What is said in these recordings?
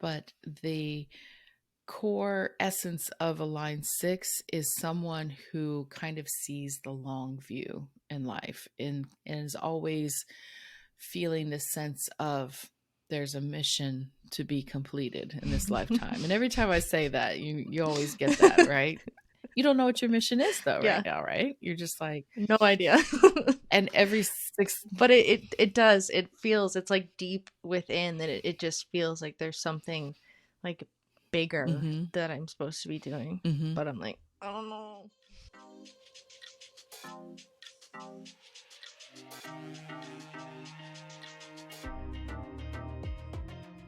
but the core essence of a line 6 is someone who kind of sees the long view in life and is always feeling this sense of there's a mission to be completed in this lifetime. And every time I say that, you always get that, right? You don't know what your mission is though right now, right? You're just like, no idea. And every 6, but it does, it feels, it's like deep within that it just feels like there's something like bigger that I'm supposed to be doing. But I'm like, I don't know.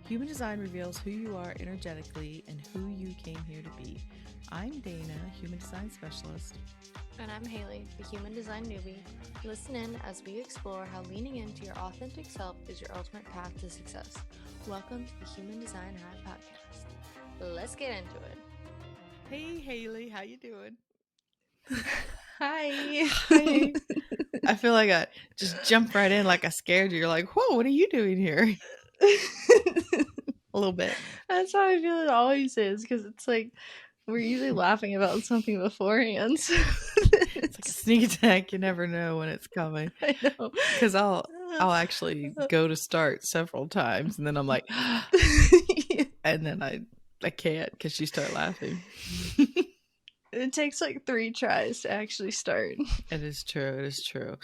Human Design reveals who you are energetically and who you came here to be. I'm Dana, Human Design Specialist. And I'm Haley, the Human Design newbie. Listen in as we explore how leaning into your authentic self is your ultimate path to success. Welcome to the Human Design Hive Podcast. Let's get into it. Hey Haley, how you doing? Hi. Hi. I feel like I just jumped right in like I scared you. You're like, whoa, what are you doing here? A little bit. That's how I feel it always is, because it's like we're usually laughing about something beforehand. So it's like a sneak attack. You never know when it's coming. I know. Because I'll actually go to start several times and then I'm like, and then I can't because you start laughing. It takes like 3 tries to actually start. It is true. It is true.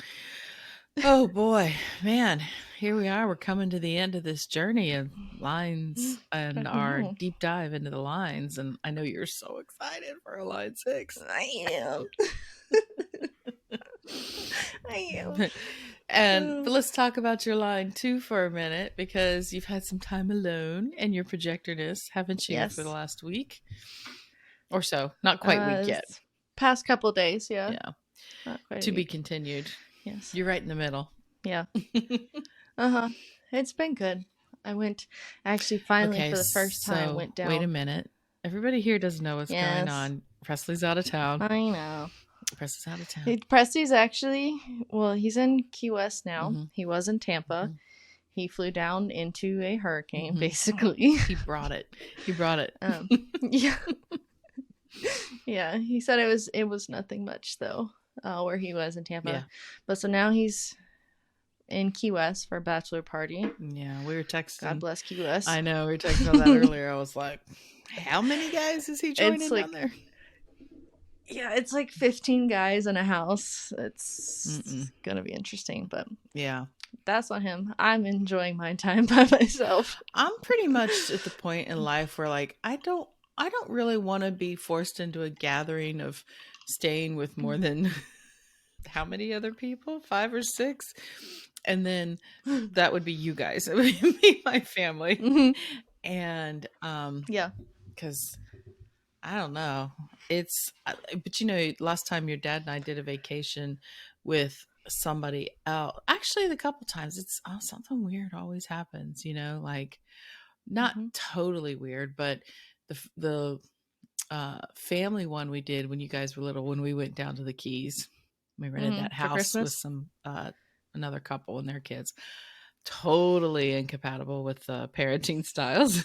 Oh boy, man, here we are. We're coming to the end of this journey of lines and our deep dive into the lines. And I know you're so excited for a line 6. I am. I am. But let's talk about your line 2 for a minute, because you've had some time alone in your projectorness, haven't you, Yes. for the last week or so? Not quite week yet. Past couple days, yeah. Yeah. Not quite to be continued. Yes. You're right in the middle. Yeah. It's been good. I went, actually, finally, for the first time, went down. Wait a minute. Everybody here doesn't know what's going on. Presley's out of town. I know. Presley's out of town. Presley's actually, well, he's in Key West now. He was in Tampa. He flew down into a hurricane, basically. He brought it. Yeah. Yeah. He said it was nothing much, though, where he was in Tampa. Yeah. But so now he's in Key West for a bachelor party. Yeah, we were texting. God bless Key West. I know, we were texting on that earlier. I was like, how many guys is he joining down there? Yeah, it's like 15 guys in a house. It's gonna be interesting, but yeah, that's on him. I'm enjoying my time by myself. I'm pretty much at the point in life where, like, I don't really want to be forced into a gathering of staying with more than how many other people? 5 or 6. And then that would be you guys. It would be my family. And yeah, because I don't know. But you know, last time your dad and I did a vacation with somebody else, actually the couple times, it's something weird always happens, you know, like not totally weird, but the family one we did when you guys were little, when we went down to the Keys, we rented that house with some another couple and their kids, totally incompatible with parenting styles.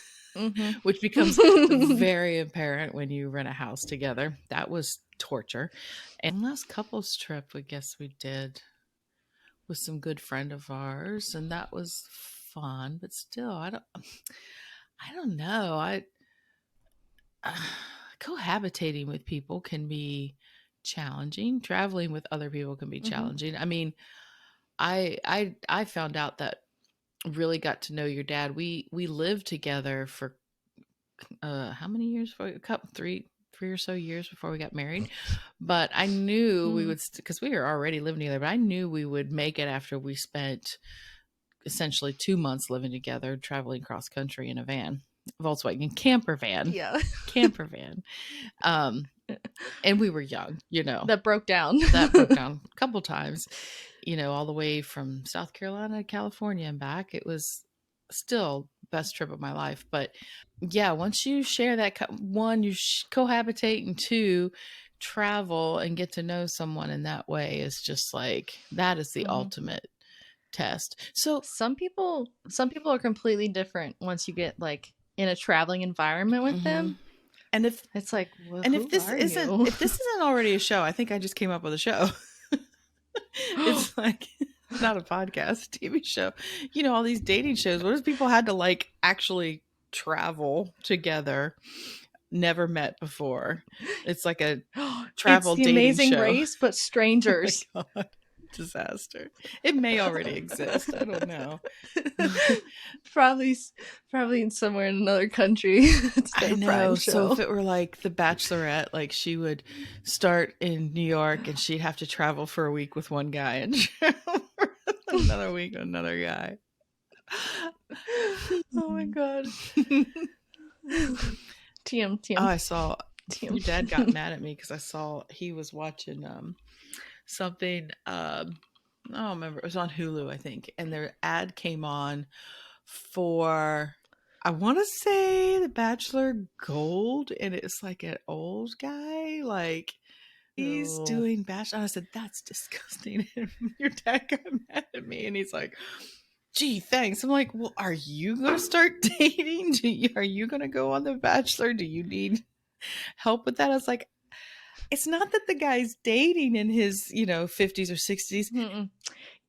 Which becomes very apparent when you rent a house together. That was torture. And last couples trip, I guess we did with some good friend of ours, and that was fun. But still, I don't know. Cohabitating with people can be challenging. Traveling with other people can be challenging. I mean, I found out that really got to know your dad. We lived together for how many years? For a couple, three or so years before we got married. But I knew we would, because we were already living together, but I knew we would make it after we spent essentially 2 months living together, traveling cross country in a van, Volkswagen camper van. Yeah. Camper van. And we were young, you know. That broke down. That broke down a couple times, you know, all the way from South Carolina to California and back. It was still the best trip of my life. But yeah, once you share that, one, you cohabitate, and 2, travel and get to know someone in that way is just like, that is the ultimate test. So some people are completely different once you get like in a traveling environment with them. And if it's like, well, and if this isn't already a show, I think I just came up with a show. It's like not a podcast, TV show. You know, all these dating shows. What if people had to like actually travel together, never met before? It's like a travel it's the dating Amazing show. Race, but strangers. Oh my God. Disaster. It may already exist. I don't know. probably somewhere in another country. It's their I know. prime show. So if it were like The Bachelorette, like she would start in New York and she'd have to travel for a week with one guy and travel for another week with another guy. Oh my God. TM. Oh, I saw your dad got mad at me because I saw he was watching something. I don't remember. It was on Hulu, I think, and their ad came on for, I want to say, The Bachelor Gold, and it's like an old guy, like he's doing Bachelor. And I said, "That's disgusting." And your dad got mad at me, and he's like, "Gee, thanks." I'm like, "Well, are you going to start dating? Are you going to go on The Bachelor? Do you need help with that?" I was like, it's not that the guy's dating in his, 50s or 60s.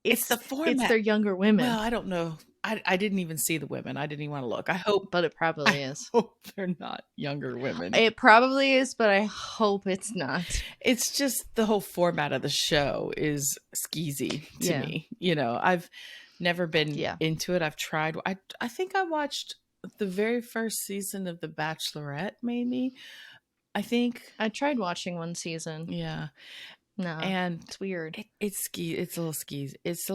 It's the format. It's their younger women. Well, I don't know. I didn't even see the women. I didn't even want to look. But it probably is. I hope they're not younger women. It probably is, but I hope it's not. It's just the whole format of the show is skeezy to me. I've never been into it. I've tried. I think I watched the very first season of The Bachelorette, maybe. I think I tried watching one season. Yeah. No. And it's weird. It's a little skeezy. It's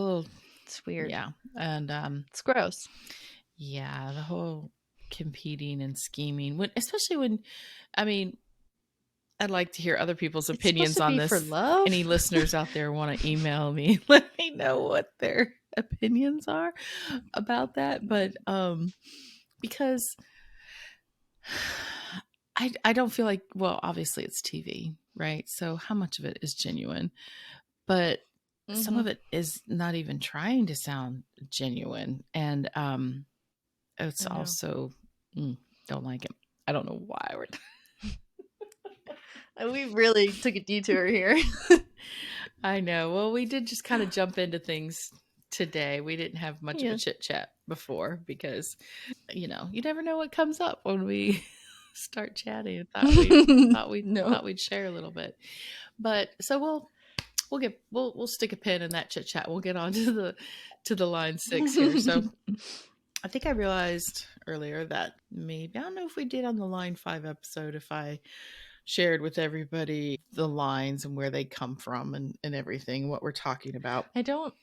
weird. Yeah. And it's gross. Yeah, the whole competing and scheming. Especially when, I mean, I'd like to hear other people's opinions on this. For love? Any listeners out there want to email me, let me know what their opinions are about that. But because I don't feel like, well, obviously it's TV, right? So how much of it is genuine? But some of it is not even trying to sound genuine. And it's also, don't like it. I don't know why we really took a detour here. I know. Well, we did just kind of jump into things today. We didn't have much of a chit chat before because, you never know what comes up when we start chatting. Thought we'd share a little bit, but so we'll stick a pin in that chit chat. We'll get on to the line 6 here. So I think I realized earlier that maybe, I don't know if we did on the line 5 episode, if I shared with everybody the lines and where they come from and everything, what we're talking about. I don't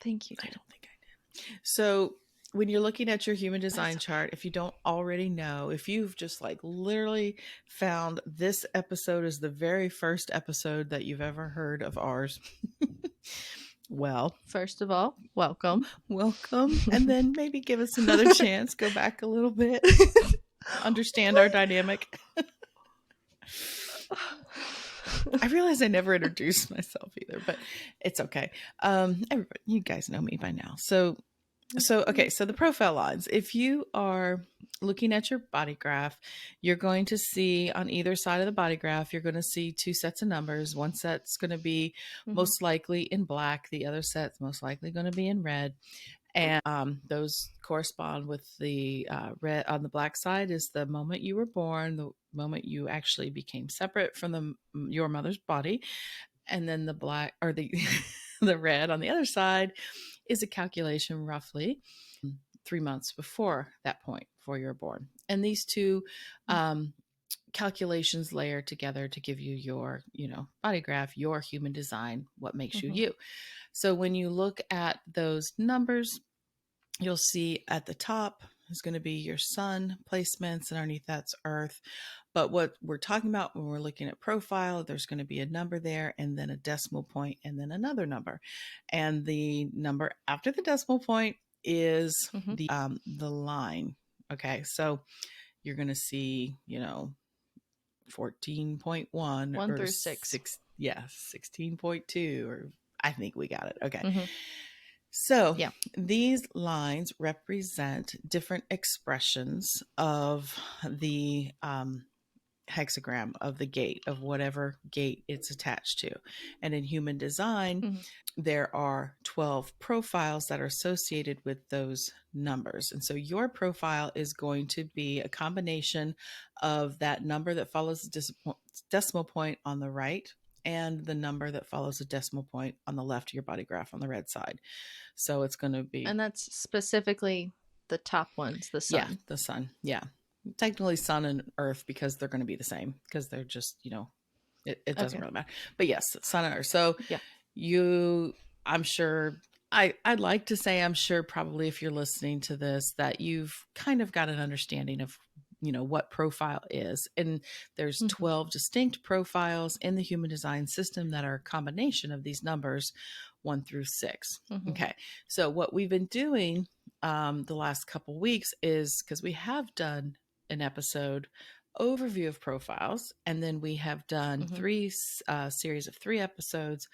think you did. I don't think I did. So when you're looking at your human design chart, if you don't already know, if you've just like literally found this episode is the very first episode that you've ever heard of ours, well, first of all, welcome. And then maybe give us another chance, go back a little bit, understand our dynamic. I realize I never introduced myself either, but it's okay. Everybody, you guys know me by now. So okay. So the profile lines, if you are looking at your body graph, you're going to see on either side of the body graph, you're going to see 2 sets of numbers. One set's going to be most likely in black. The other set's most likely going to be in red. And those correspond with the red. On the black side is the moment you were born, the moment you actually became separate from your mother's body. And then the black, or the the red on the other side, is a calculation roughly 3 months before that point, before you're born. And these two calculations layer together to give you your, body graph, your human design, what makes you you. So when you look at those numbers, you'll see at the top is going to be your sun placements, and underneath that's Earth. But what we're talking about when we're looking at profile, there's going to be a number there, and then a decimal point, and then another number. And the number after the decimal point is the line. Okay, so you're going to see, 14.1 1 or through 6. 16.2, or I think we got it. Okay. So Yeah. these lines represent different expressions of the hexagram of the gate, of whatever gate it's attached to. And in human design, there are 12 profiles that are associated with those numbers. And so your profile is going to be a combination of that number that follows the decimal point on the right and the number that follows the decimal point on the left of your body graph on the red side. So it's going to be. And that's specifically the top ones, the sun. Yeah, the sun. Yeah. Technically sun and earth, because they're going to be the same, because they're just, it doesn't really matter. But yes, sun and earth. So I'm sure, I'd like to say, I'm sure probably if you're listening to this, that you've kind of got an understanding of, what profile is. And there's 12 distinct profiles in the human design system that are a combination of these numbers 1 through 6. Okay. So what we've been doing the last couple weeks is, because we have done an episode overview of profiles, and then we have done three series of 3 episodes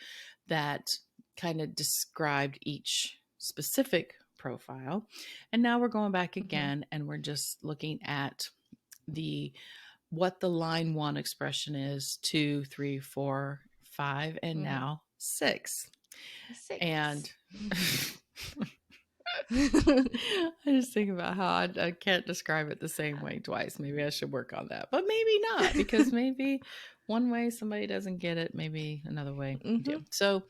that kind of described each specific profile. And now we're going back again, and we're just looking at what the line 1 expression is, 2, 3, 4, 5, and now 6. And I just think about how I can't describe it the same way twice. Maybe I should work on that, but maybe not, because maybe one way somebody doesn't get it, maybe another way you do. So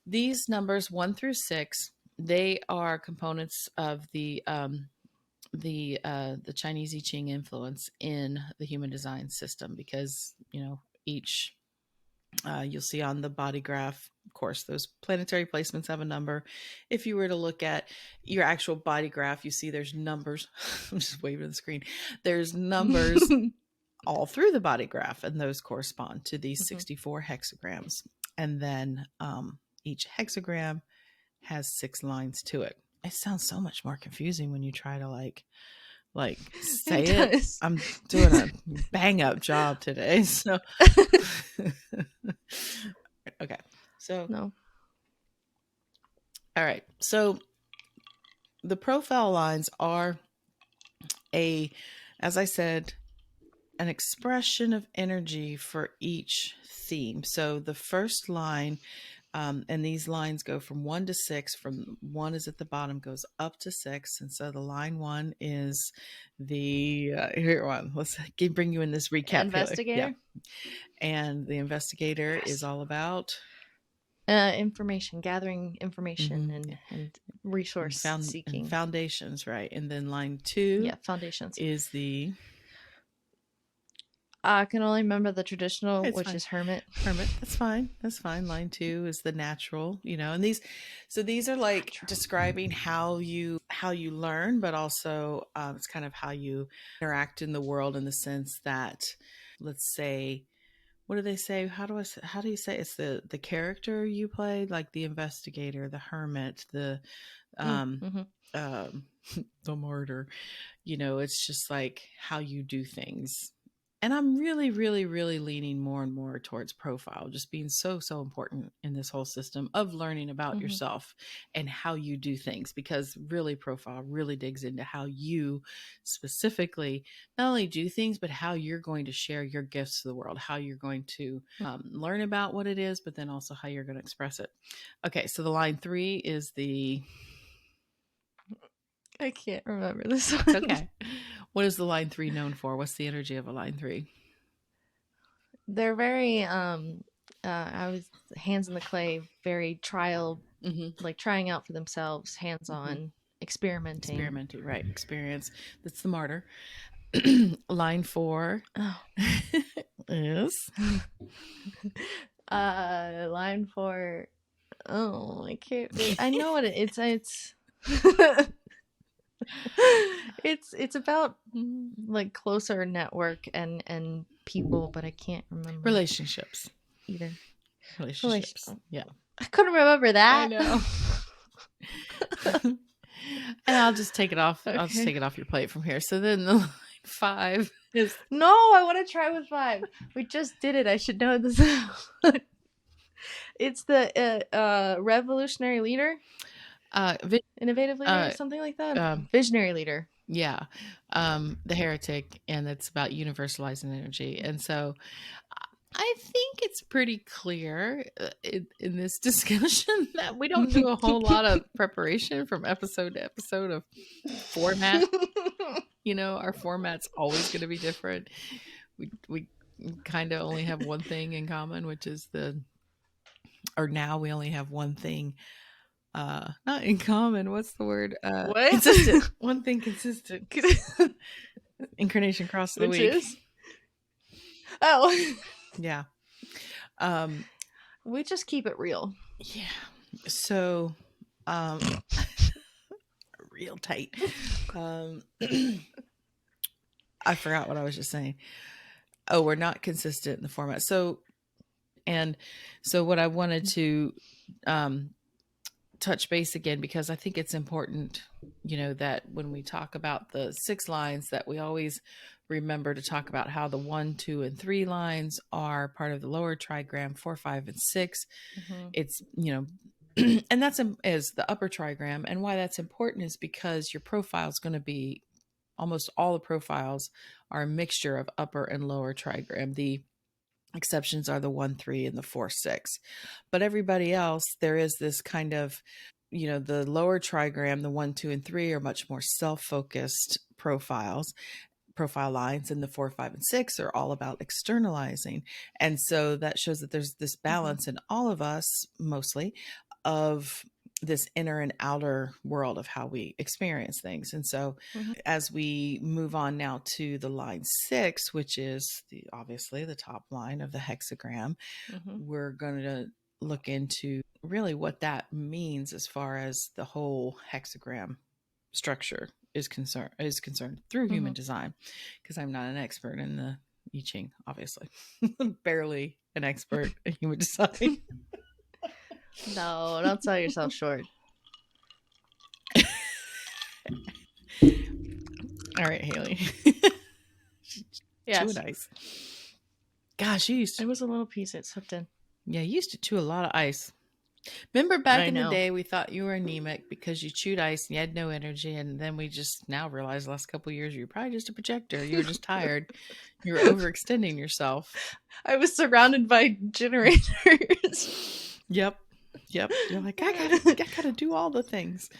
these numbers 1 through 6, they are components of the Chinese I Ching influence in the human design system, because each you'll see on the body graph, of course, those planetary placements have a number. If you were to look at your actual body graph, you see there's numbers. I'm just waving at the screen. There's numbers all through the body graph, and those correspond to these 64 hexagrams. And then each hexagram has 6 lines to it. It sounds so much more confusing when you try to like say it. I'm doing a bang up job today. So okay. So no. All right. So the profile lines are as I said, an expression of energy for each theme. So the first line, and these lines go from 1 to 6. From 1 is at the bottom, goes up to 6. And so the line 1 is the here one. Let's bring you in this recap. Investigator. Yeah. And the investigator is all about information, gathering information and resource seeking. And foundations, right? And then line 2, foundations, is the I can only remember the traditional, which is hermit. Hermit. That's fine. That's fine. Line 2 is the natural, and these are like describing how you learn, but also it's kind of how you interact in the world, in the sense that, let's say, what do they say? How do you say it's the character you play, like the investigator, the hermit, the the martyr, it's just like how you do things. And I'm really, really, really leaning more and more towards profile, just being so, so important in this whole system of learning about yourself and how you do things, because really profile really digs into how you specifically not only do things, but how you're going to share your gifts to the world, how you're going to learn about what it is, but then also how you're going to express it. Okay, so the line 3 is the... I can't remember this one. It's okay. What is the line 3 known for? What's the energy of a line 3? They're very I was hands in the clay, very trial, like trying out for themselves, hands-on, experimenting, right? Experience. That's the martyr. Line 4 is line 4. Oh, I can't. I know what it's. It's about like closer network and people, but I can't remember relationships either. Relationships. Yeah, I couldn't remember that. I know. And I'll just take it off. Okay. I'll just take it off your plate from here. So then the line 5 is... No, I want to try with 5. We just did it. I should know this. It's the revolutionary leader. Innovative leader, something like that. Visionary leader. Yeah. The heretic, and it's about universalizing energy. And so I think it's pretty clear in this discussion that we don't do a whole lot of preparation from episode to episode of format. Our format's always going to be different. We kind of only have one thing in common, which is now we only have one thing. Not in common. What's the word? What? Consistent. One thing consistent. Incarnation cross of the Which week. is? Oh. Yeah. We just keep it real. Yeah. So, real tight. I forgot what I was just saying. Oh, we're not consistent in the format. So what I wanted to touch base again, because I think it's important, that when we talk about the 6 lines, that we always remember to talk about how the 1, 2, and 3 lines are part of the lower trigram, 4, 5, and 6. Mm-hmm. It's, and that's is the upper trigram. And why that's important is because your profile is going to be, almost all the profiles are a mixture of upper and lower trigram. The exceptions are the 1, 3, and the 4, 6. But everybody else, there is this kind of, the lower trigram, the 1, 2, and 3 are much more self-focused profile lines, and the 4, 5, and 6 are all about externalizing. And so that shows that there's this balance in all of us, mostly, of this inner and outer world of how we experience things. And so as we move on now to the line 6, which is obviously the top line of the hexagram, we're going to look into really what that means as far as the whole hexagram structure is concerned through human design, because I'm not an expert in the I Ching, obviously. Barely an expert in human design. No, don't sell yourself short. All right, Haley. Yes. Chewing ice. Gosh, it was a little piece it slipped in. Yeah, you used to chew a lot of ice. Remember back in the day, we thought you were anemic because you chewed ice and you had no energy. And then we just now realize the last couple of years, you're probably just a projector. You were just tired. You were overextending yourself. I was surrounded by generators. Yep. You're like, I gotta do all the things.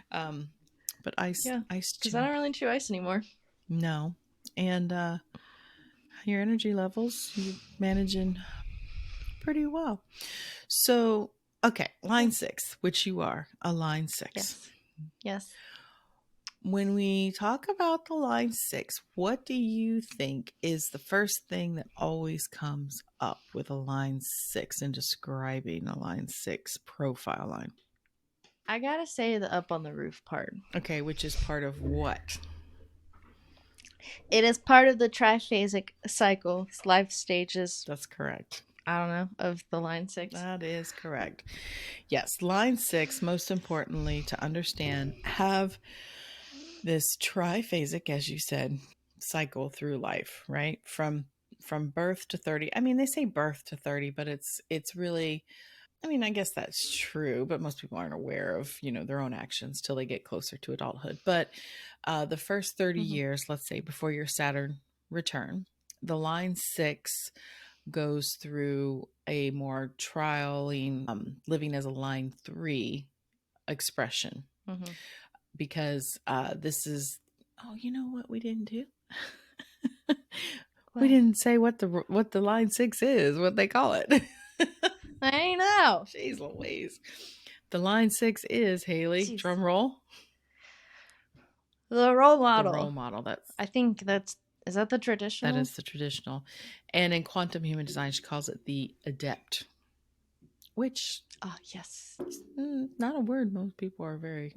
But ice, because I don't really chew ice anymore. No. And your energy levels, you're managing pretty well. So, okay, line 6, which you are a line 6. Yes. When we talk about the line 6, what do you think is the first thing that always comes up with a line 6 in describing a line 6 profile line? I gotta say the up on the roof part. Okay, which is part of what? It is part of the triphasic cycle, life stages. That's correct. I don't know, of the line 6. That is correct. Yes, line 6, most importantly to understand, have this triphasic, as you said, cycle through life, right? From birth to 30. I mean, they say birth to 30, but it's really, I mean, I guess that's true, but most people aren't aware of, their own actions till they get closer to adulthood. But the first 30 years, let's say, before your Saturn return, the line 6 goes through a more trialing, living as a line 3 expression. Because this is, you know what we didn't do? We didn't say what the line 6 is, what they call it. I know. Jeez Louise. The line 6 is, Haley, drum roll. The role model. The role model. I think is that the traditional? That is the traditional. And in quantum human design, she calls it the adept, which yes, not a word most people are very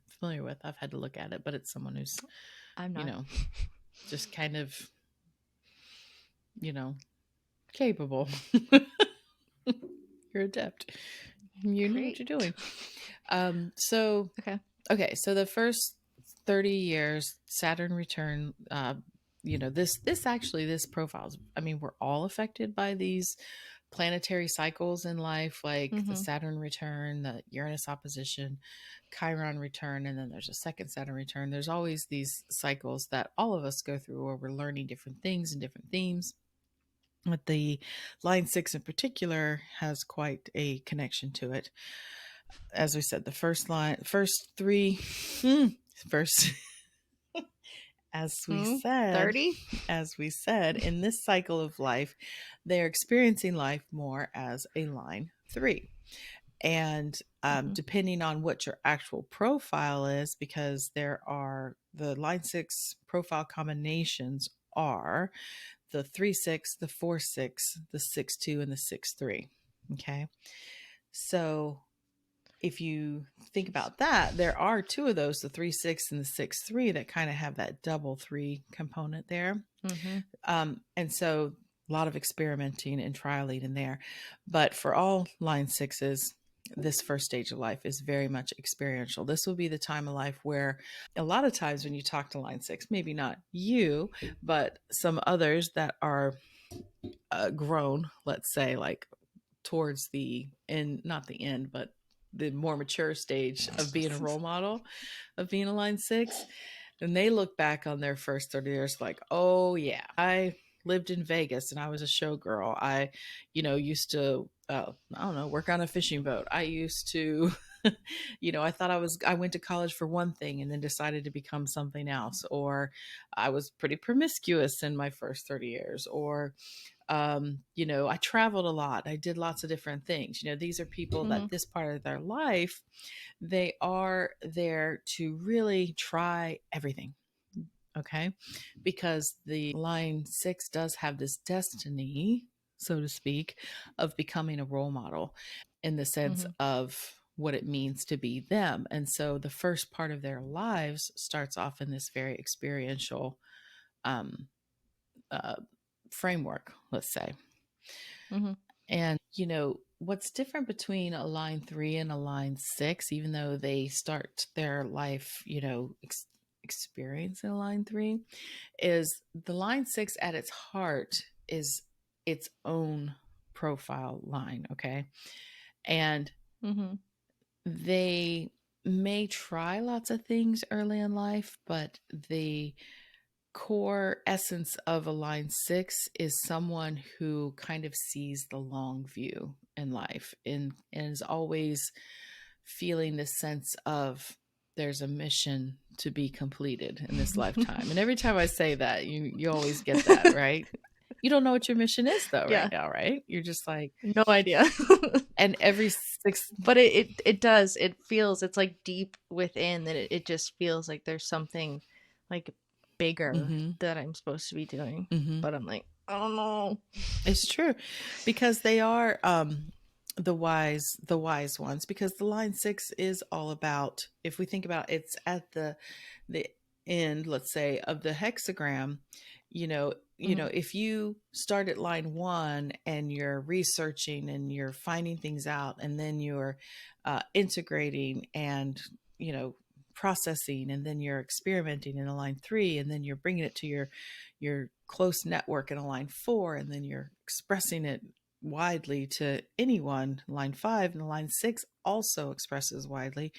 familiar with. I've had to look at it, but it's someone who's, I'm not. just kind of, capable. You're adept. You know what you're doing. Okay. So the first 30 years, Saturn return, this profiles, I mean, we're all affected by these planetary cycles in life, like the Saturn return, the Uranus opposition, Chiron return, and then there's a second Saturn return. There's always these cycles that all of us go through where we're learning different things and different themes. But the line 6 in particular has quite a connection to it. As we said, the first first as we said, in this cycle of life, they're experiencing life more as a line 3. And depending on what your actual profile is, because there are the line 6 profile combinations are the 3-6, the 4-6, the 6-2, and the 6-3. Okay. So if you think about that, there are two of those, the 3-6 and the 6-3, that kind of have that double 3 component there. And so a lot of experimenting and trialing in there. But for all line 6s, this first stage of life is very much experiential. This will be the time of life where a lot of times when you talk to line 6, maybe not you, but some others that are grown, let's say, like towards the end, not the end, but the more mature stage of being a role model, of being a line 6, and they look back on their first 30 years like, oh yeah, I lived in Vegas and I was a showgirl. I, used to, work on a fishing boat. I used to, I went to college for one thing and then decided to become something else. Or I was pretty promiscuous in my first 30 years. Or, I traveled a lot. I did lots of different things. These are people that this part of their life, they are there to really try everything. Okay. Because the line 6 does have this destiny, so to speak, of becoming a role model in the sense of what it means to be them. And so the first part of their lives starts off in this very experiential framework, let's say. And, what's different between a line 3 and a line 6, even though they start their life, experiencing a line 3, is the line 6 at its heart is its own profile line. Okay. And they may try lots of things early in life, but the core essence of a line 6 is someone who kind of sees the long view in life and is always feeling this sense of there's a mission to be completed in this lifetime. And every time I say that, you always get that, right? You don't know what your mission is though, right now, right? You're just like, no idea. And every 6, but it does, it feels, it's like deep within that it just feels like there's something like bigger that I'm supposed to be doing. But I'm like, I don't know. It's true, because they are the wise ones, because the line 6 is all about, if we think about it's at the end, let's say, of the hexagram, if you start at line 1 and you're researching and you're finding things out, and then you're integrating and processing, and then you're experimenting in a line 3, and then you're bringing it to your close network in a line 4, and then you're expressing it widely to anyone, line 5, and the line 6 also expresses widely.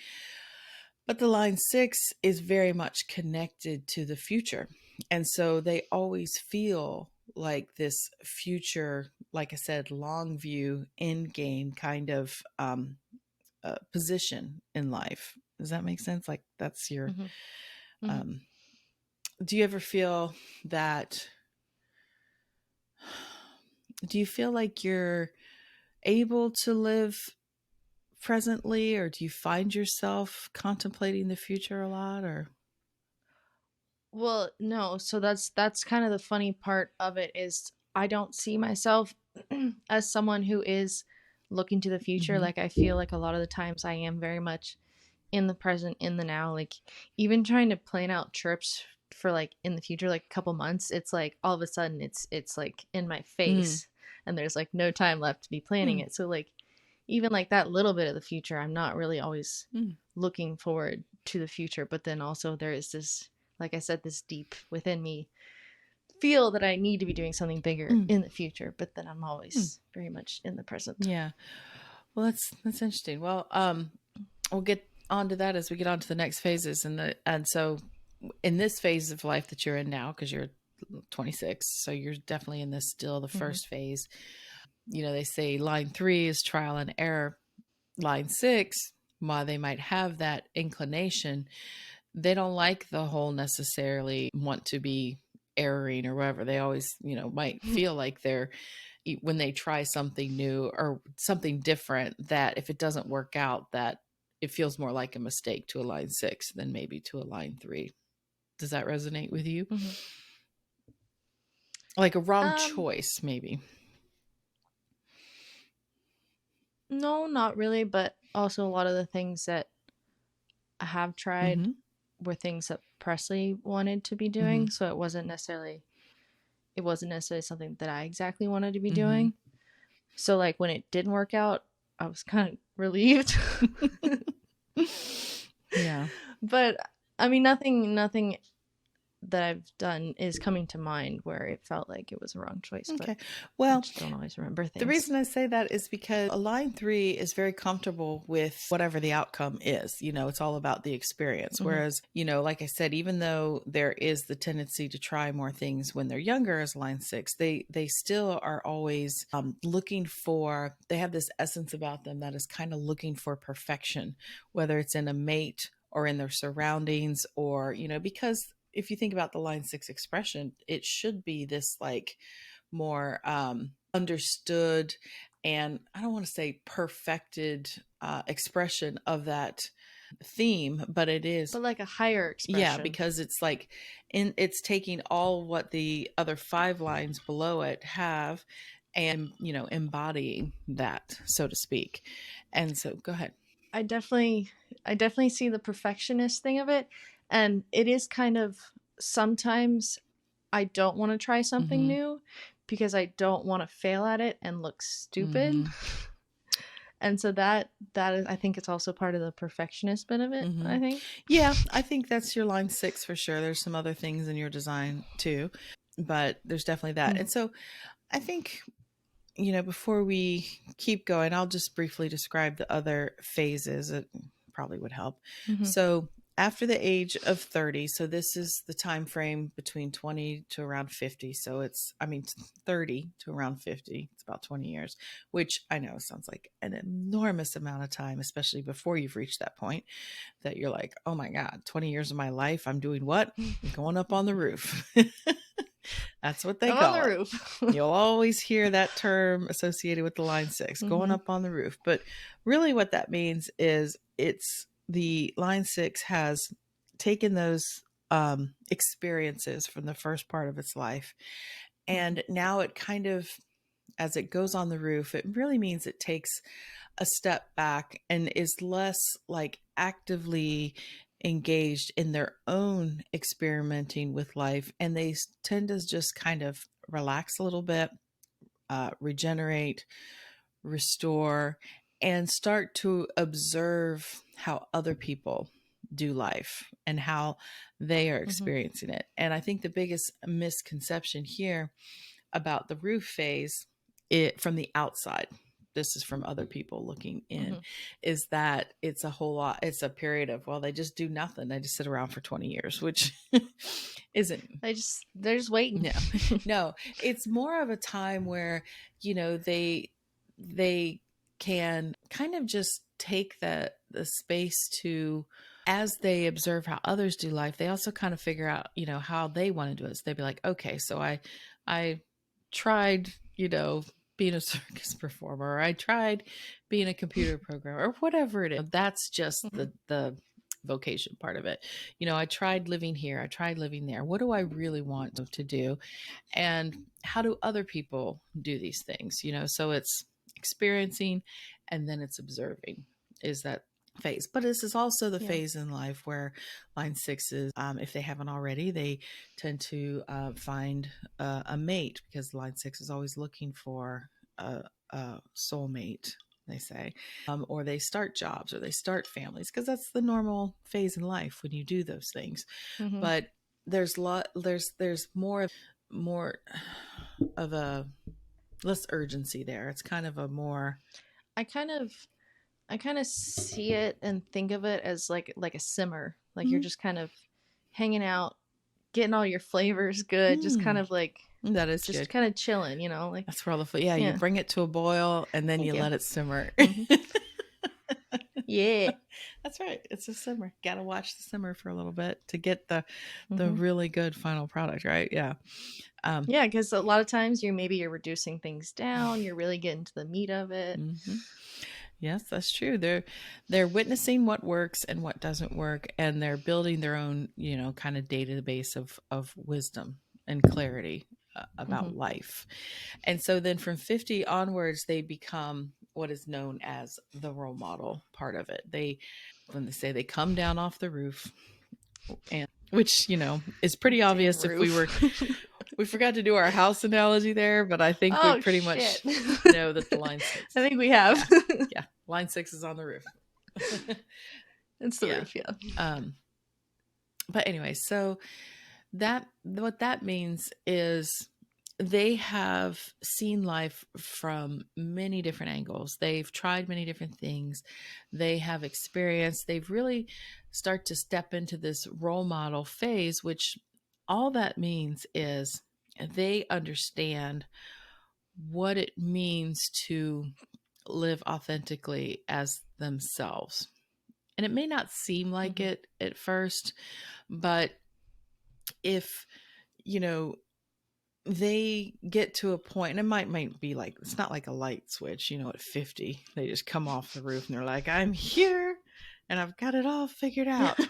But the line 6 is very much connected to the future. And so they always feel like this future, like I said, long view, end game kind of position in life. Does that make sense? Like that's your, do you ever feel that, do you feel like you're able to live presently, or do you find yourself contemplating the future a lot? Or well, no. So that's kind of the funny part of it, is I don't see myself as someone who is looking to the future. Like I feel like a lot of the times I am very much in the present, in the now. Like even trying to plan out trips for like in the future, like a couple months, it's like all of a sudden it's like in my face and there's like no time left to be planning it. So like even like that little bit of the future, I'm not really always looking forward to the future. But then also there is this, like I said, this deep within me feel that I need to be doing something bigger in the future, but then I'm always very much in the present. Yeah. Well, that's interesting. Well, we'll get onto that as we get on to the next phases. And so in this phase of life that you're in now, because you're 26, so you're definitely in this still the first phase. You know, they say line 3 is trial and error. Line 6, while they might have that inclination, they don't like the whole necessarily want to be erroring or whatever. They always, you know, might feel like they're, when they try something new or something different, that if it doesn't work out, that it feels more like a mistake to a line 6 than maybe to a line 3. Does that resonate with you? Like a wrong choice, maybe. No, not really, but also a lot of the things that I have tried were things that Presley wanted to be doing, so it wasn't necessarily something that I exactly wanted to be doing. So like when it didn't work out, I was kind of relieved. Yeah. But I mean, nothing that I've done is coming to mind where it felt like it was a wrong choice. Okay. But well, I just don't always remember things. The reason I say that is because a line 3 is very comfortable with whatever the outcome is. You know, it's all about the experience. Whereas, you know, like I said, even though there is the tendency to try more things when they're younger as line 6, they still are always looking for, they have this essence about them that is kind of looking for perfection, whether it's in a mate or in their surroundings, or, you know, because if you think about the line 6 expression, it should be this like more understood, and I don't want to say perfected expression of that theme, but it is, but like a higher expression. Yeah, because it's like it's taking all what the other 5 lines below it have and, you know, embodying that, so to speak. And so go ahead. I definitely see the perfectionist thing of it, and it is kind of, sometimes I don't want to try something new because I don't want to fail at it and look stupid. And so that is, I think it's also part of the perfectionist bit of it, I think. Yeah, I think that's your line 6 for sure. There's some other things in your design too, but there's definitely that. And so I think, you know, before we keep going, I'll just briefly describe the other phases. It probably would help. So after the age of 30, so this is the time frame between 20 to around 50. So it's, I mean, 30 to around 50. It's about 20 years, which I know sounds like an enormous amount of time, especially before you've reached that point that you're like, oh my God, 20 years of my life, I'm doing what? Going up on the roof. That's what they call on the it. Roof. You'll always hear that term associated with the line 6, going up on the roof. But really what that means is it's the line 6 has taken those experiences from the first part of its life. And now it kind of, as it goes on the roof, it really means it takes a step back and is less like actively engaged in their own experimenting with life, and they tend to just kind of relax a little bit, regenerate, restore, and start to observe how other people do life and how they are experiencing it. And I think the biggest misconception here about the roof phase, from the outside, this is from other people looking in, is that it's a whole lot, it's a period of, well, they just do nothing, they just sit around for 20 years, which isn't, they're just waiting. no, it's more of a time where, you know, they can kind of just take the space to, as they observe how others do life, they also kind of figure out, you know, how they want to do it. So they'd be like, okay, so I tried, you know, being a circus performer, or I tried being a computer programmer, or whatever it is. That's just the vocation part of it. You know, I tried living here, I tried living there. What do I really want to do? And how do other people do these things? You know, so it's experiencing and then it's observing, is that phase. But this is also the phase in life where line 6s, if they haven't already, they tend to find a mate, because line 6 is always looking for a soulmate, they say, or they start jobs or they start families, because that's the normal phase in life when you do those things. But there's more more of a less urgency there. It's kind of a more I kind of see it and think of it as like a simmer. Like you're just kind of hanging out, getting all your flavors good, just kind of like that is just good. kind of chilling, you know, like that's where all the you bring it to a boil and then you let it simmer. Yeah, that's right. It's a simmer. Gotta watch the simmer for a little bit to get the really good final product, right? Yeah. Yeah, because a lot of times you're reducing things down, you're really getting to the meat of it. Yes, that's true. They're witnessing what works and what doesn't work, and they're building their own, kind of database of wisdom and clarity about life. And so then from 50 onwards, they become what is known as the role model part of it. When they say they come down off the roof, and which, is pretty obvious if we forgot to do our house analogy there, but I think we pretty much know that the line 6. I think we have. Yeah. Line 6 is on the roof. It's the roof, yeah. But anyway, so what that means is they have seen life from many different angles. They've tried many different things. They have experienced, they've really start to step into this role model phase, which all that means is they understand what it means to live authentically as themselves. And it may not seem like it at first, but if, they get to a point, and it might be like, it's not like a light switch, at 50, they just come off the roof and they're like, I'm here and I've got it all figured out.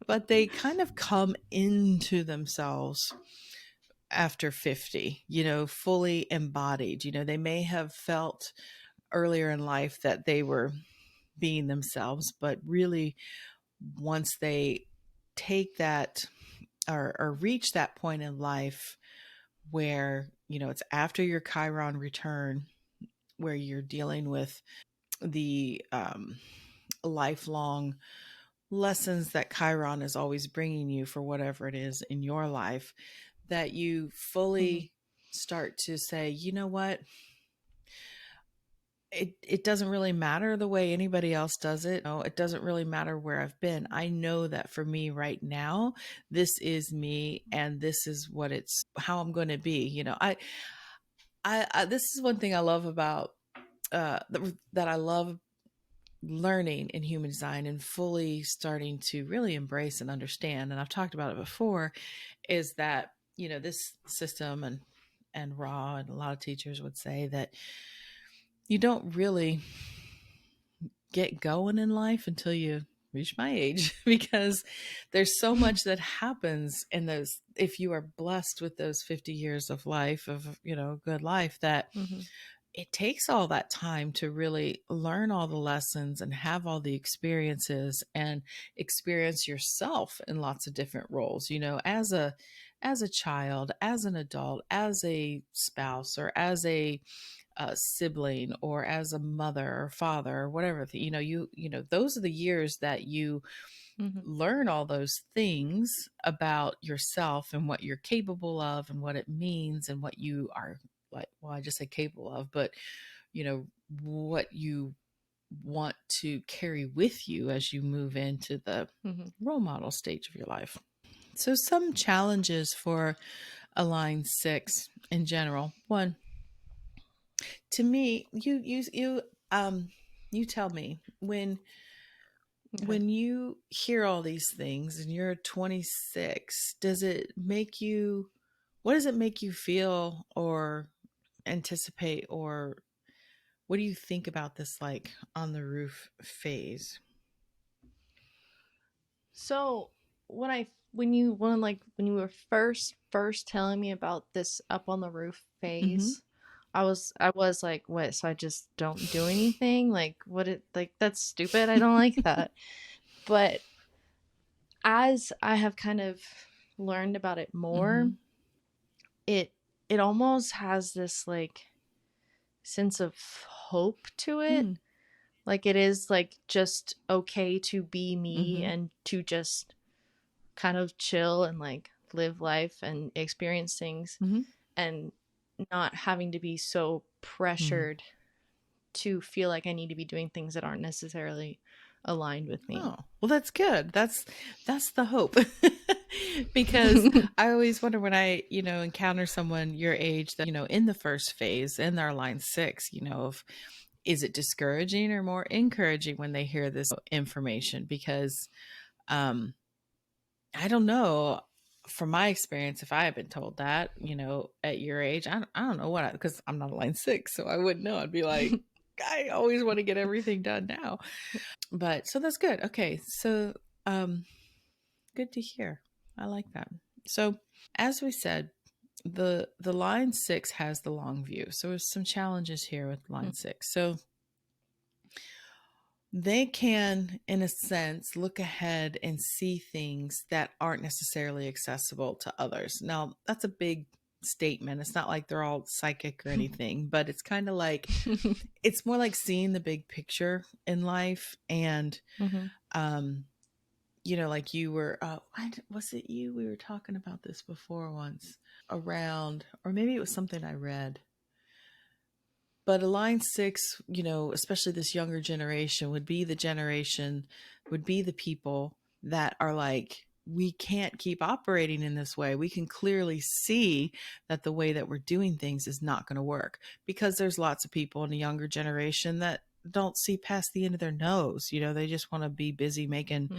But they kind of come into themselves after 50, fully embodied. They may have felt earlier in life that they were being themselves, but really once they take that or reach that point in life where, it's after your Chiron return, where you're dealing with the lifelong lessons that Chiron is always bringing you for whatever it is in your life, that you fully start to say, you know what? It doesn't really matter the way anybody else does it. No, it doesn't really matter where I've been. I know that for me right now, this is me, and this is how I'm going to be. I this is one thing I love about that I love learning in human design and fully starting to really embrace and understand. And I've talked about it before, is that, this system and Ra and a lot of teachers would say that you don't really get going in life until you reach my age, because there's so much that happens in those, if you are blessed with those 50 years of life of, good life, that it takes all that time to really learn all the lessons and have all the experiences and experience yourself in lots of different roles, as a child, as an adult, as a spouse, or as a sibling, or as a mother or father or whatever. Those are the years that you learn all those things about yourself and what you're capable of and what it means and what you are, like, well, I just say capable of, but what you want to carry with you as you move into the role model stage of your life. So some challenges for a line 6 in general. One, to me, you tell me when you hear all these things and you're 26, what does it make you feel or anticipate, or what do you think about this, like, on the roof phase? So when you were first telling me about this up on the roof phase, I was like, what, so I just don't do anything? Like, that's stupid. I don't like that. But as I have kind of learned about it more, it almost has this like sense of hope to it. Like, it is like just okay to be me and to just kind of chill and like live life and experience things, and not having to be so pressured to feel like I need to be doing things that aren't necessarily aligned with me. Oh, well, that's good. That's the hope. Because I always wonder when I, encounter someone your age that, in the first phase in their line 6, is it discouraging or more encouraging when they hear this information? Because I don't know from my experience, if I had been told that, at your age, I don't know what, because I'm not a line 6, so I wouldn't know. I'd be like, I always want to get everything done now. But so that's good. Okay. So, good to hear. I like that. So, as we said, the line 6 has the long view. So there's some challenges here with line 6. So they can, in a sense, look ahead and see things that aren't necessarily accessible to others. Now, that's a big statement. It's not like they're all psychic or anything, but it's kind of like, it's more like seeing the big picture in life. And, like you were, was it you? We were talking about this before once around, or maybe it was something I read. But a line 6, especially this younger generation would be the people that are like, we can't keep operating in this way. We can clearly see that the way that we're doing things is not going to work, because there's lots of people in the younger generation that don't see past the end of their nose. They just want to be busy making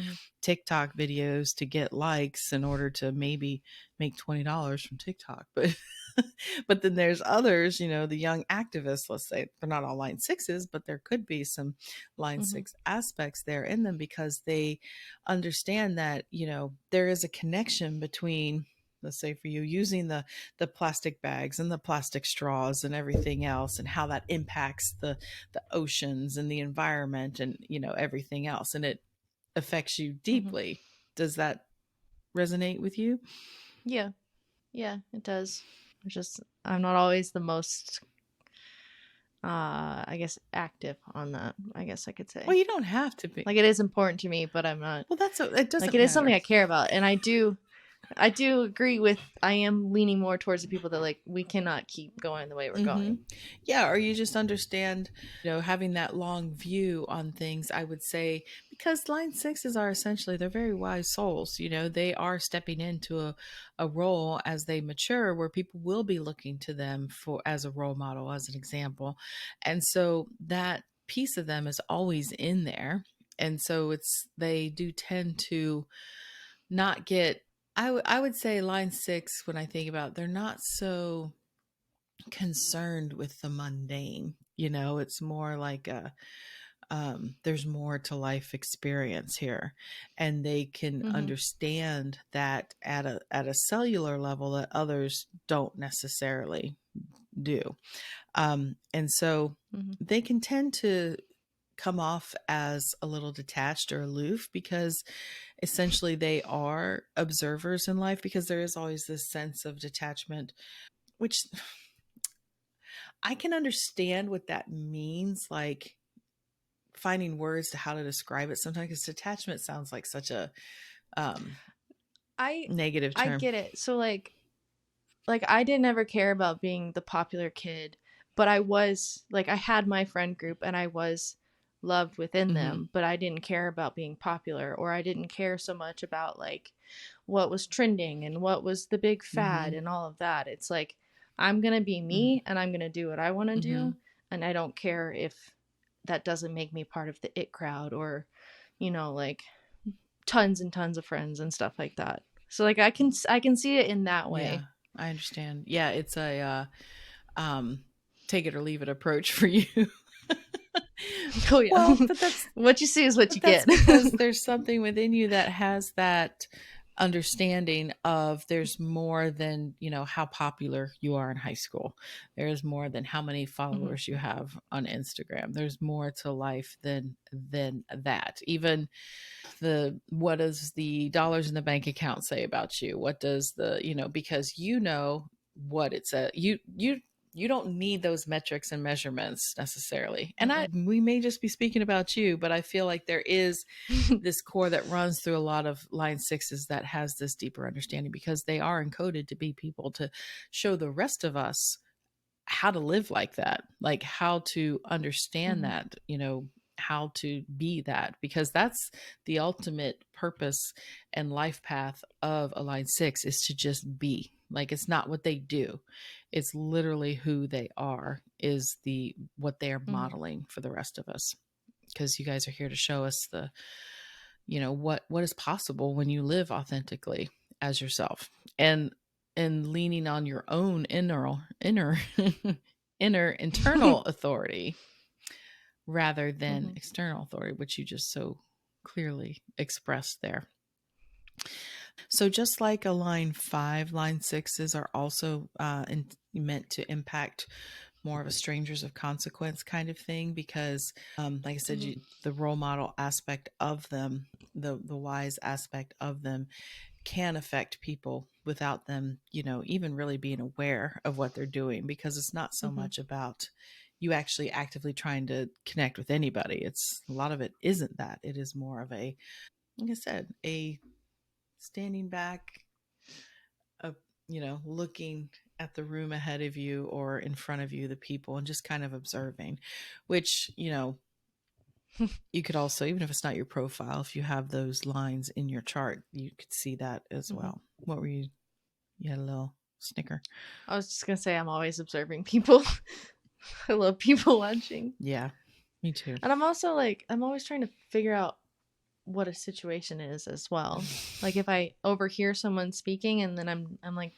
TikTok videos to get likes in order to maybe make $20 from TikTok. But then there's others, the young activists, let's say, they're not all line 6s, but there could be some line 6 aspects there in them, because they understand that, there is a connection between, let's say for you, using the plastic bags and the plastic straws and everything else, and how that impacts the oceans and the environment and, everything else. And it affects you deeply. Does that resonate with you? Yeah, it does. I'm not always the most, I guess, active on that, I guess I could say. Well, you don't have to be. Like, it is important to me, but I'm not. Well, it doesn't like, it is something I care about. And I do agree with, I am leaning more towards the people that, like, we cannot keep going the way we're going. Yeah. Or you just understand, having that long view on things, I would say, because line 6s are essentially, they're very wise souls. They are stepping into a role as they mature, where people will be looking to them as a role model, as an example. And so that piece of them is always in there. And so they do tend to not get, I would say line 6, when I think about, they're not so concerned with the mundane. It's more like there's more to life experience here, and they can understand that at a cellular level that others don't necessarily do. And so they can tend to come off as a little detached or aloof, because essentially they are observers in life, because there is always this sense of detachment, which I can understand what that means, like finding words to how to describe it sometimes, because detachment sounds like such a negative term. I get it. So like I didn't ever care about being the popular kid, but I was like, I had my friend group and I was loved within them, but I didn't care about being popular, or I didn't care so much about like what was trending and what was the big fad and all of that. It's like, I'm going to be me and I'm going to do what I want to do. And I don't care if that doesn't make me part of the it crowd, or, like tons and tons of friends and stuff like that. So like, I can see it in that way. Yeah, I understand. Yeah. It's a, take it or leave it approach for you. Oh yeah. Well, but that's what you see is what you get. Because there's something within you that has that understanding of, there's more than, how popular you are in high school. There is more than how many followers you have on Instagram. There's more to life than that. Even what does the dollars in the bank account say about you? What does because what it's you You don't need those metrics and measurements necessarily. And we may just be speaking about you, but I feel like there is this core that runs through a lot of line sixes that has this deeper understanding, because they are encoded to be people, to show the rest of us how to live like that, like how to understand that, how to be that, because that's the ultimate purpose and life path of a line six, is to just be. Like, it's not what they do, it's literally who they are, is the what they are modeling for the rest of us, because you guys are here to show us the what is possible when you live authentically as yourself, and leaning on your own inner internal authority rather than external authority, which you just so clearly expressed there. So just like a line 5, line 6s are also meant to impact more of a strangers of consequence kind of thing, because like I said, the role model aspect of them, the wise aspect of them, can affect people without them, even really being aware of what they're doing, because it's not so much about you actually actively trying to connect with anybody. It's a lot of it isn't that. It is more of a, like I said, a standing back, looking at the room ahead of you or in front of you, the people, and just kind of observing, which, you could also, even if it's not your profile, if you have those lines in your chart, you could see that as well. What were you had a little snicker? I was just gonna say, I'm always observing people. I love people watching. Yeah, me too. And I'm also like, I'm always trying to figure out what a situation is as well. Like if I overhear someone speaking and then I'm like,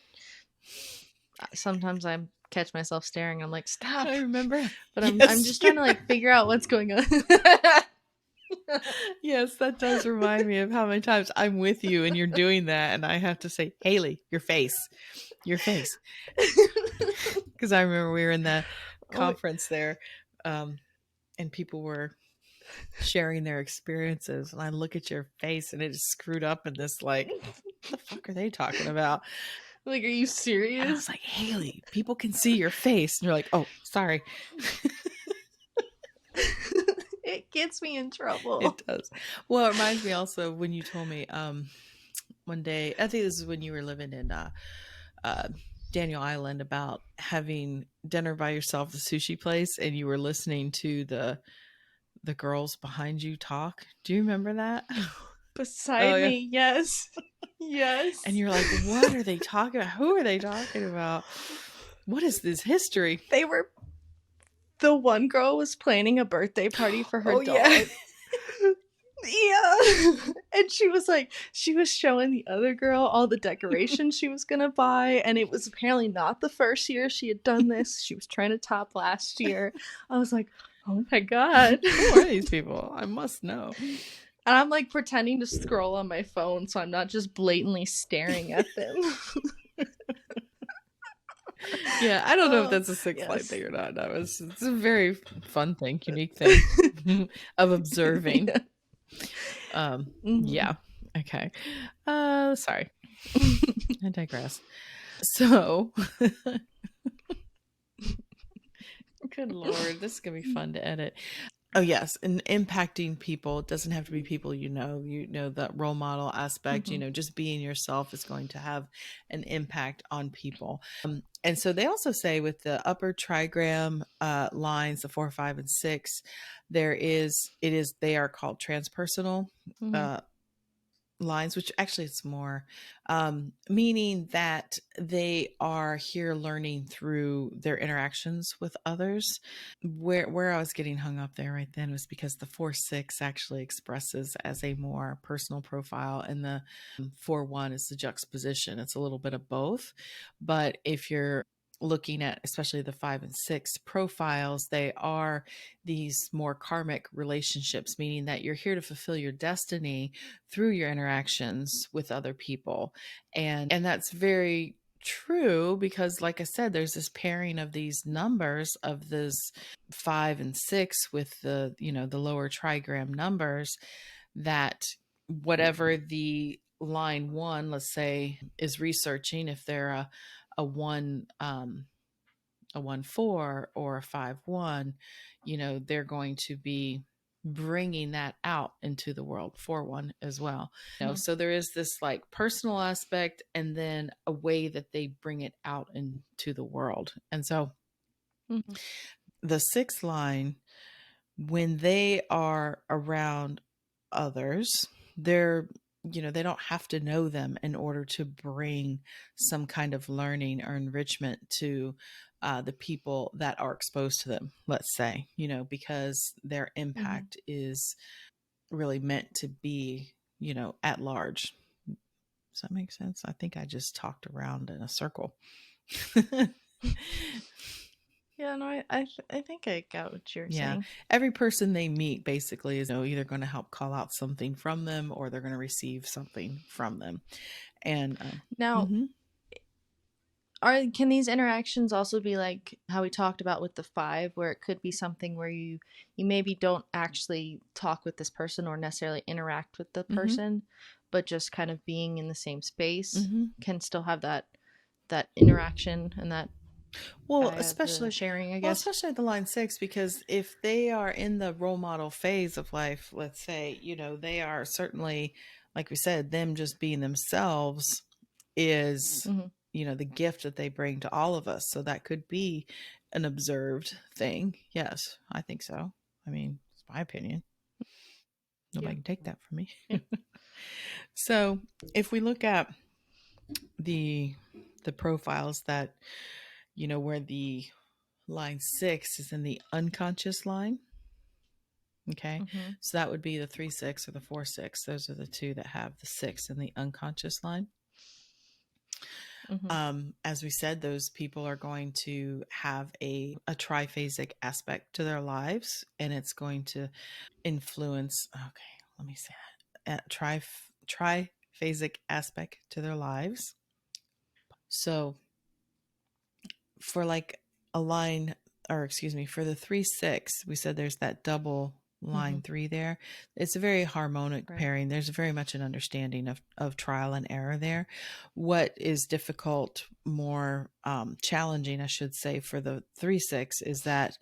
sometimes I catch myself staring. I'm like, stop. I remember. But I'm just trying to like figure out what's going on. Yes, that does remind me of how many times I'm with you and you're doing that, and I have to say, Haley, your face. Because I remember we were in the conference there, and people were sharing their experiences, and I look at your face and it is screwed up in this, like, what the fuck are they talking about? Like, are you serious? And I was like, Haley, people can see your face. And you're like, oh, sorry. It gets me in trouble. It does. Well, it reminds me also of when you told me one day, I think this is when you were living in Daniel Island, about having dinner by yourself at the sushi place, and you were listening to the girls behind you talk. Do you remember that? Beside me, yes. Yes. And you're like, what are they talking about? Who are they talking about? What is this history? The one girl was planning a birthday party for her dog. Yeah. And she was showing the other girl all the decorations she was gonna buy, and it was apparently not the first year she had done this. She was trying to top last year. I was like, oh my god, who are these people? I must know. And I'm like pretending to scroll on my phone so I'm not just blatantly staring at them. Yeah, I don't know if that's a sixth light thing or not. It's a very fun thing, unique thing of observing. Yeah. Okay. Sorry. I digress. So, good Lord, this is gonna be fun to edit. Oh yes, and impacting people. It doesn't have to be people that role model aspect, just being yourself is going to have an impact on people. And so they also say with the upper trigram lines, the 4, 5, and 6, they are called transpersonal lines, which actually it's more meaning that they are here learning through their interactions with others. Where I was getting hung up there right then was because the 4-6 actually expresses as a more personal profile, and the 4-1 is the juxtaposition. It's a little bit of both, but if you're looking at especially the 5 and 6 profiles, they are these more karmic relationships, meaning that you're here to fulfill your destiny through your interactions with other people. And that's very true, because like I said, there's this pairing of these numbers of this 5 and 6 with the lower trigram numbers, that whatever the line 1, let's say, is researching, if they're a 1 a 1-4 or a 5-1, they're going to be bringing that out into the world. 4-1 as well. So there is this like personal aspect and then a way that they bring it out into the world. And so the 6th line, when they are around others, they don't have to know them in order to bring some kind of learning or enrichment to the people that are exposed to them, let's say, because their impact is really meant to be, at large. Does that make sense? I think I just talked around in a circle. Yeah, no, I think I got what you're saying. Every person they meet basically is either going to help call out something from them or they're going to receive something from them. And now, can these interactions also be like how we talked about with the 5, where it could be something where you maybe don't actually talk with this person or necessarily interact with the person, but just kind of being in the same space can still have that interaction and that especially sharing, I guess. Well, especially at the line 6, because if they are in the role model phase of life, let's say, they are certainly, like we said, them just being themselves is, the gift that they bring to all of us. So that could be an observed thing. Yes, I think so. I mean, it's my opinion. Nobody can take that from me. So if we look at the profiles that, where the line 6 is in the unconscious line. Okay. So that would be the 3-6 or the 4-6. Those are the two that have the 6 in the unconscious line. As we said, those people are going to have a triphasic aspect to their lives, and it's going to influence. Okay, let me say that. Triphasic aspect to their lives. So for like a line, or excuse me, for the 3-6, we said there's that double line 3 there. It's a very harmonic pairing. There's very much an understanding of trial and error there. What is difficult, more challenging, I should say, for the 3-6 is that,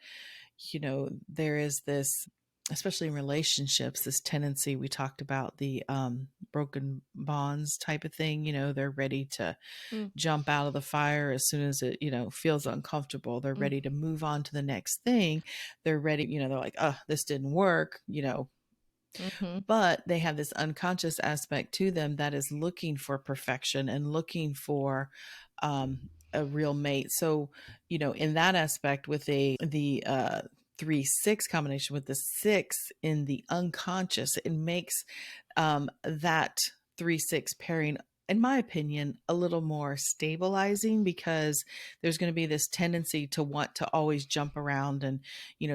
there is this, especially in relationships, this tendency we talked about, the broken bonds type of thing. They're ready to jump out of the fire as soon as it, feels uncomfortable. They're ready to move on to the next thing. They're ready, they're like, oh, this didn't work, but they have this unconscious aspect to them that is looking for perfection and looking for a real mate. So, in that aspect, with the 3-6 combination with the 6 in the unconscious, it makes that 3-6 pairing, in my opinion, a little more stabilizing, because there's going to be this tendency to want to always jump around and,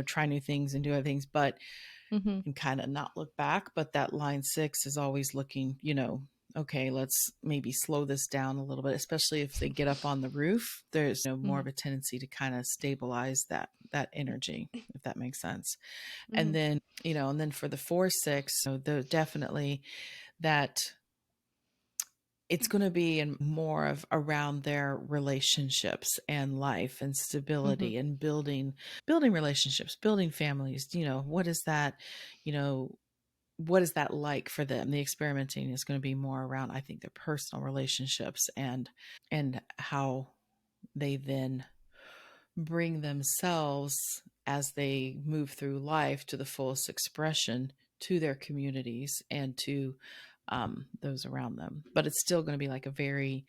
try new things and do other things, but and kind of not look back. But that line 6 is always looking, okay, let's maybe slow this down a little bit, especially if they get up on the roof. There's more of a tendency to kind of stabilize that energy, if that makes sense. And then, and then for the 4-6, definitely that it's going to be in more of around their relationships and life and stability and building relationships, building families. What is that, what is that like for them? The experimenting is going to be more around, I think, their personal relationships and how they then bring themselves as they move through life to the fullest expression to their communities and to those around them. But it's still going to be like the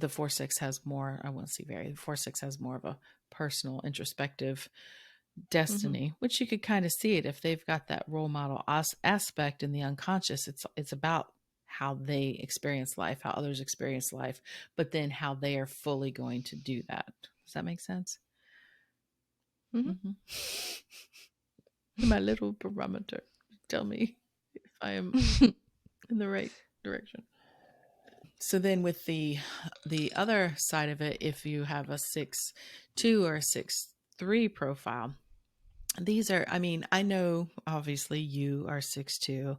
4-6 has more, I won't say the 4-6 has more of a personal, introspective destiny, which you could kind of see it if they've got that role model aspect in the unconscious. It's about how they experience life, how others experience life, but then how they are fully going to do that. Does that make sense? My little barometer, tell me if I am in the right direction. So then with the other side of it, if you have a 6-2 or a 6-3 profile, these are, I mean, I know obviously you are 6-2,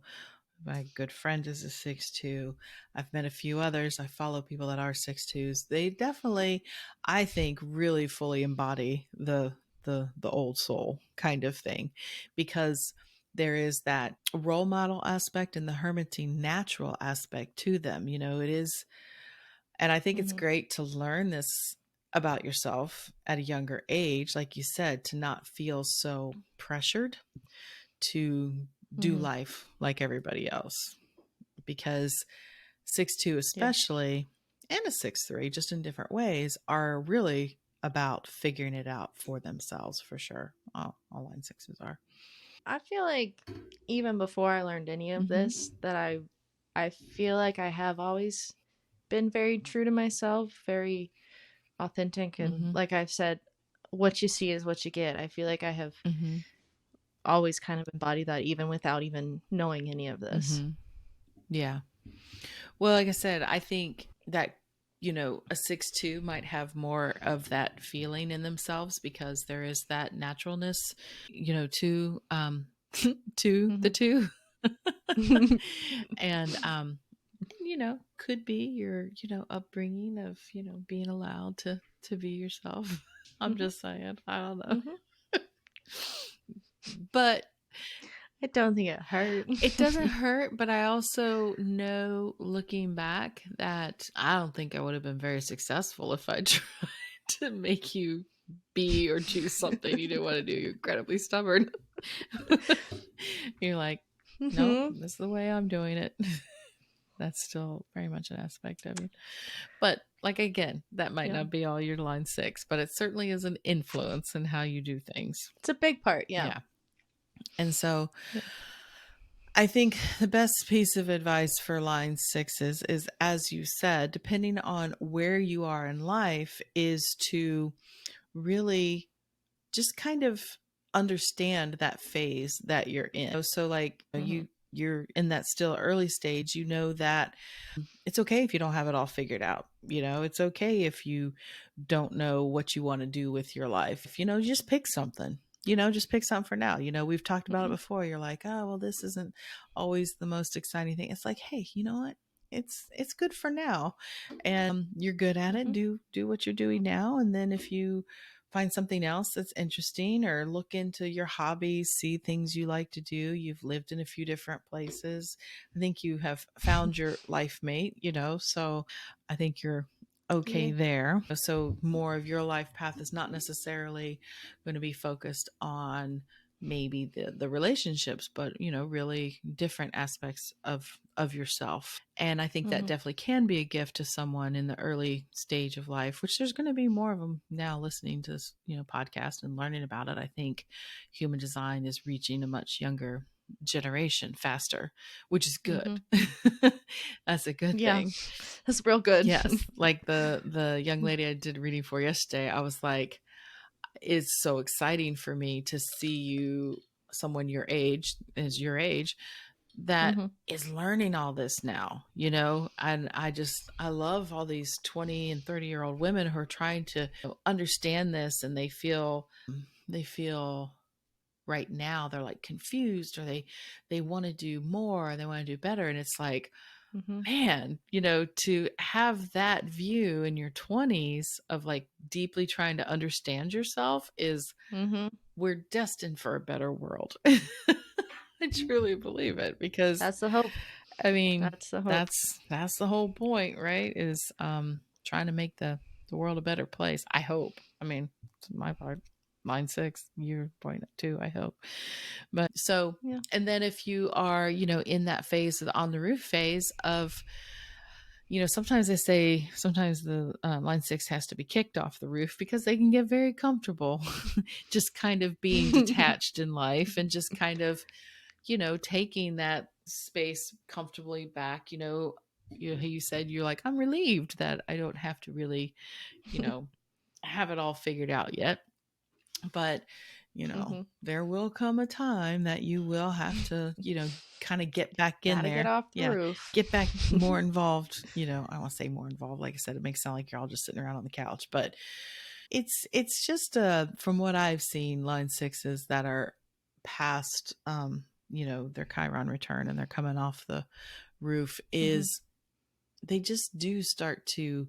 My good friend is a 6'2". I've met a few others. I follow people that are 6'2s. They definitely, I think, really fully embody the old soul kind of thing, because there is that role model aspect and the hermiting natural aspect to them. It is, and I think it's Mm-hmm. great to learn this about yourself at a younger age, like you said, to not feel so pressured to do Mm-hmm. life like everybody else, because 6'2", Yeah. especially, and a 6'3", just in different ways, are really about figuring it out for themselves, for sure. All line sixes are. I feel like even before I learned any of Mm-hmm. this, that I feel like I have always been very true to myself, very authentic, and Mm-hmm. like I've said, what you see is what you get. I feel like I have Mm-hmm. always kind of embodied that even without even knowing any of this. Mm-hmm. Yeah. Well, like I said, I think that, a 6'2" might have more of that feeling in themselves, because there is that naturalness, to to the two. And could be your, upbringing of, being allowed to be yourself. I'm just saying, I don't know. Mhm. But I don't think it hurt. it doesn't hurt, but I also know, looking back, that I don't think I would have been very successful if I tried to make you be or choose something you didn't want to do. You're incredibly stubborn. You're like, no, Mhm. this is the way I'm doing it. That's still very much an aspect of you. But like, again, that might Yeah. not be all your line six, but it certainly is an influence in how you do things. It's a big part, yeah. Yeah. And so Yeah. I think the best piece of advice for line sixes is, as you said, depending on where you are in life, is to really just kind of understand that phase that you're in. So like, Mhm. you're in that still early stage, that it's okay if you don't have it all figured out. It's okay if you don't know what you want to do with your life. Just pick something. Just pick something for now. We've talked about it Mhm. before. You're like, oh, well, this isn't always the most exciting thing. It's like, hey, you know what? It's good for now, and you're good at it. Mhm. Do what you're doing now, and then if you find something else that's interesting, or look into your hobbies, see things you like to do. You've lived in a few different places. I think you have found your life mate, so I think you're okay Yeah. there. So more of your life path is not necessarily going to be focused on maybe the relationships, but really different aspects of yourself. And I think that Mhm. definitely can be a gift to someone in the early stage of life, which there's going to be more of them now listening to this podcast and learning about it. I think human design is reaching a much younger generation faster, which is good. Mhm. That's a good Yeah. thing. That's real good. Yes, like the young lady I did reading for yesterday, I was like, it's so exciting for me to see you, someone your age, that Mhm. is learning all this now, and I love all these 20 and 30-year-old women who are trying to understand this, and they feel right now they're like confused, or they want to do more, they want to do better, and it's like, Mhm. man, to have that view in your 20s of like deeply trying to understand yourself, is Mhm. we're destined for a better world. I truly believe it, because That's the hope. I mean, That's the hope. that's the whole point, right? Is trying to make the world a better place. I hope. I mean, it's my part. Line six, your point two, I hope. But so, Yeah. and then if you are, in that phase, of the on the roof phase of, sometimes they say sometimes the line six has to be kicked off the roof, because they can get very comfortable just kind of being detached in life, and just kind of, taking that space comfortably back. You said, you're like, I'm relieved that I don't have to really, you know, have it all figured out yet. But, Mhm. there will come a time that you will have to, kind of get back in Gotta get there. off the Yeah. roof. Get back more involved. I want to say more involved. Like I said, it makes it sound like you're all just sitting around on the couch, but it's just from what I've seen, line sixes that are past their Chiron return and they're coming off the roof, Mm-hmm. is they just do start to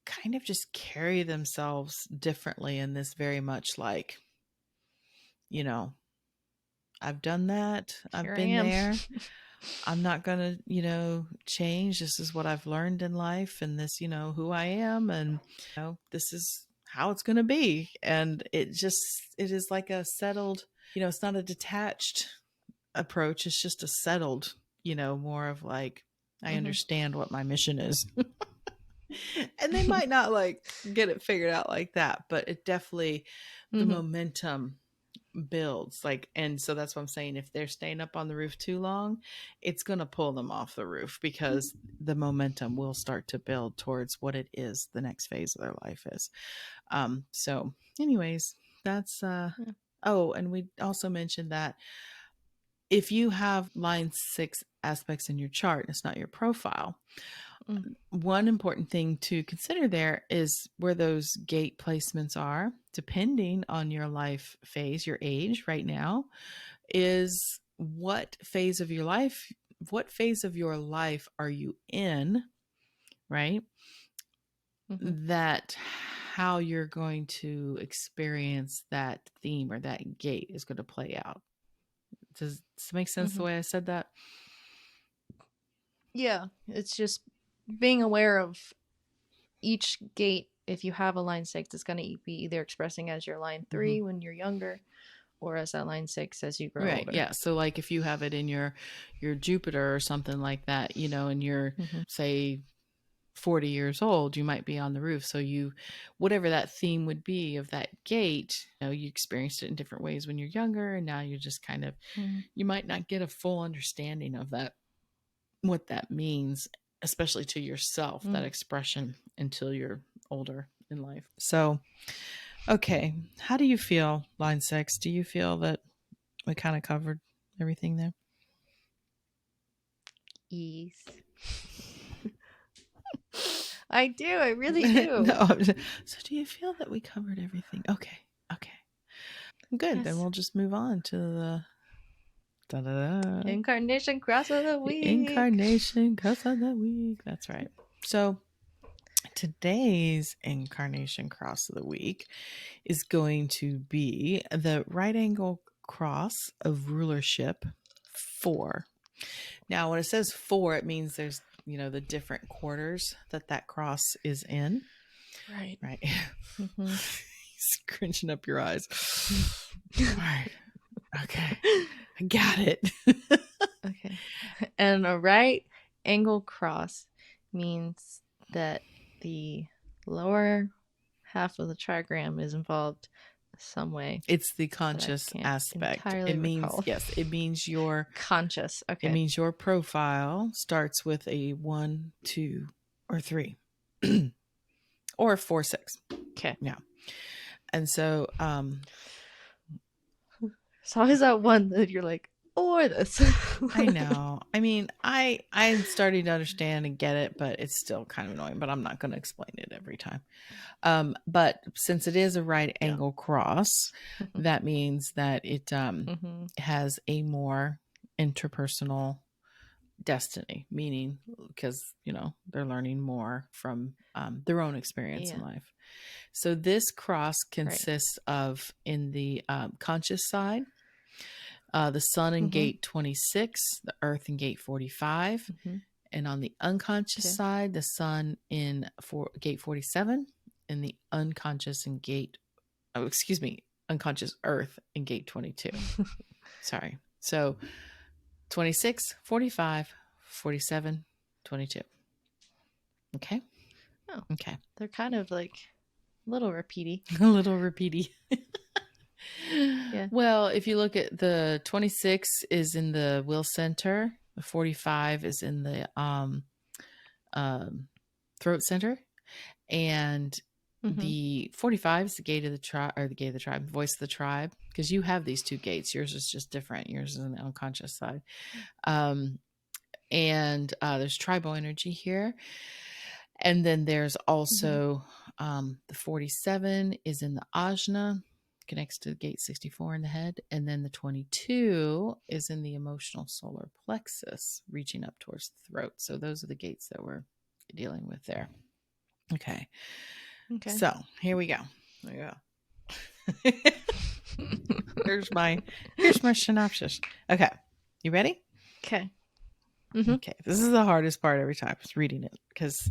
kind of just carry themselves differently in this very much like, I've done that. I've Here I been am. there. I'm not going to, change. This is what I've learned in life and this, who I am. And, this is how it's going to be. And it is like a settled, it's not a detached approach. It's just a settled, more of like, I Mm-hmm. understand what my mission is. And they might not like get it figured out like that, but it definitely, the Mm-hmm. momentum builds, like, and so that's what I'm saying. If they're staying up on the roof too long, it's going to pull them off the roof because the momentum will start to build towards what it is the next phase of their life is. So anyways, that's Yeah. oh, and we also mentioned that if you have line 6 aspects in your chart, it's not your profile. One important thing to consider there is where those gate placements are, depending on your life phase, your age right now, is what phase of your life are you in, right? Mm-hmm. That how you're going to experience that theme or that gate is going to play out. Does this make sense the Mm-hmm. way I said that? Yeah, it's just being aware of each gate. If you have a line 6, it's going to be either expressing as your line 3 Mm-hmm. when you're younger, or as that line 6 as you grow Right. older. Yeah. So like if you have it in your Jupiter or something like that, and you're Mm-hmm. say 40 years old, you might be on the roof. So you, whatever that theme would be of that gate, you experienced it in different ways when you're younger, and now you're just kind of, Mm-hmm. you might not get a full understanding of that, what that means, especially to yourself, that expression, until you're older in life. So, okay. How do you feel, line 6? Do you feel that we kind of covered everything there? Ease. I do. I really do. No. So do you feel that we covered everything? Okay. Okay. Good. Then Yes. we'll just move on to the Incarnation cross of the week. incarnation cross of the week. That's right. So today's incarnation cross of the week is going to be the right angle cross of rulership 4. Now, when it says 4, it means there's, the different quarters that cross is in. Right. Right. Mm-hmm. Scrunching up your eyes. All right. Okay. I got it. Okay. And a right angle cross means that the lower half of the trigram is involved some way. It's the conscious aspect. It means, recall. yes, it means your conscious. Okay. It means your profile starts with a 1, 2, or 3, or 4, 6. Okay. Yeah. And so, it's always that one that you're like, or this. I know. I mean, I'm starting to understand and get it, but it's still kind of annoying. But I'm not going to explain it every time. But since it is a right angle cross, that means that it has a more interpersonal destiny, meaning because they're learning more from their own experience in life. So this cross consists of, in the conscious side, the sun in gate 26, the earth in gate 45, and on the unconscious side, the sun in gate 47, and the unconscious in unconscious earth in gate 22. Sorry. So 26, 45, 47, 22. Okay. Oh. Okay. They're kind of like a little repeaty. A little repeaty. Yeah. Well, if you look at the 26 is in the will center, the 45 is in the throat center, and the 45 is the gate of the tribe, or the gate of the tribe, voice of the tribe, because you have these two gates. Yours is just different. Yours is on the unconscious side. And there's tribal energy here. And then there's also the 47 is in the ajna. connects to gate 64 in the head. And then the 22 is in the emotional solar plexus, reaching up towards the throat. So those are the gates that we're dealing with there. Okay. So here we go. Here's my synopsis. Okay. You ready? Okay. Mm-hmm. Okay. This is the hardest part every time, is reading it, because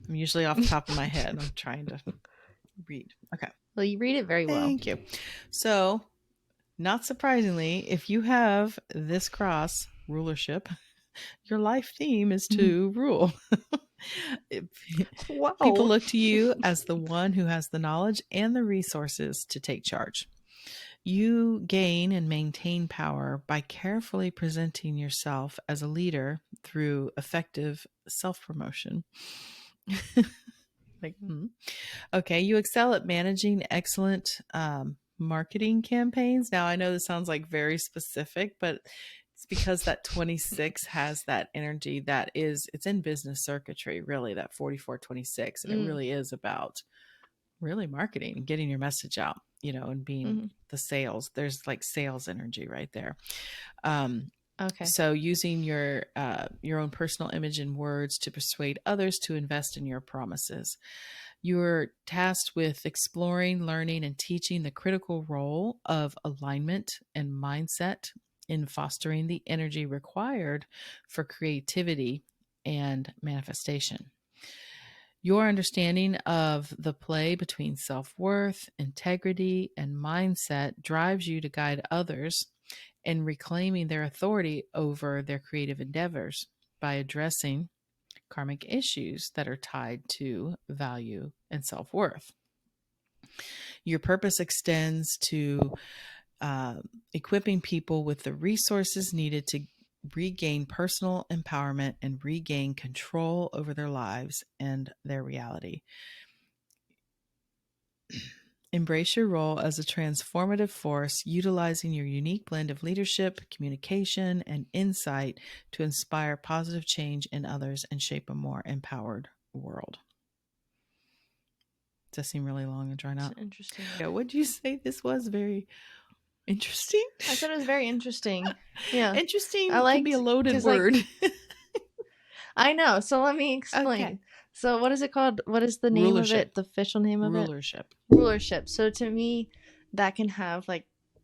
I'm usually off the top of my head. I'm trying to read. Okay. Well, you read it very well. Thank you. So, not surprisingly, if you have this cross rulership, your life theme is to rule. Wow. People look to you as the one who has the knowledge and the resources to take charge. You gain and maintain power by carefully presenting yourself as a leader through effective self-promotion. Okay, you excel at managing excellent marketing campaigns. Now, I know this sounds like very specific, but it's because that 26 has that energy that it's in business circuitry, really, that 4426. And it really is about really marketing and getting your message out, and being the sales. There's like sales energy right there. Okay. So using your own personal image and words to persuade others to invest in your promises. You're tasked with exploring, learning, and teaching the critical role of alignment and mindset in fostering the energy required for creativity and manifestation. Your understanding of the play between self-worth, integrity, and mindset drives you to guide others in reclaiming their authority over their creative endeavors by addressing karmic issues that are tied to value and self-worth. Your purpose extends to equipping people with the resources needed to regain personal empowerment and regain control over their lives and their reality. Embrace your role as a transformative force, utilizing your unique blend of leadership, communication, and insight to inspire positive change in others and shape a more empowered world. Does that seem really long and drawn out? That's interesting. Yeah, would you say this was very interesting? I said it was very interesting. Yeah. Interesting can be a loaded word. I know. So let me explain. Okay. So what is it called? What is the name of it? The official name of Rulership. it? Rulership. So to me, that can have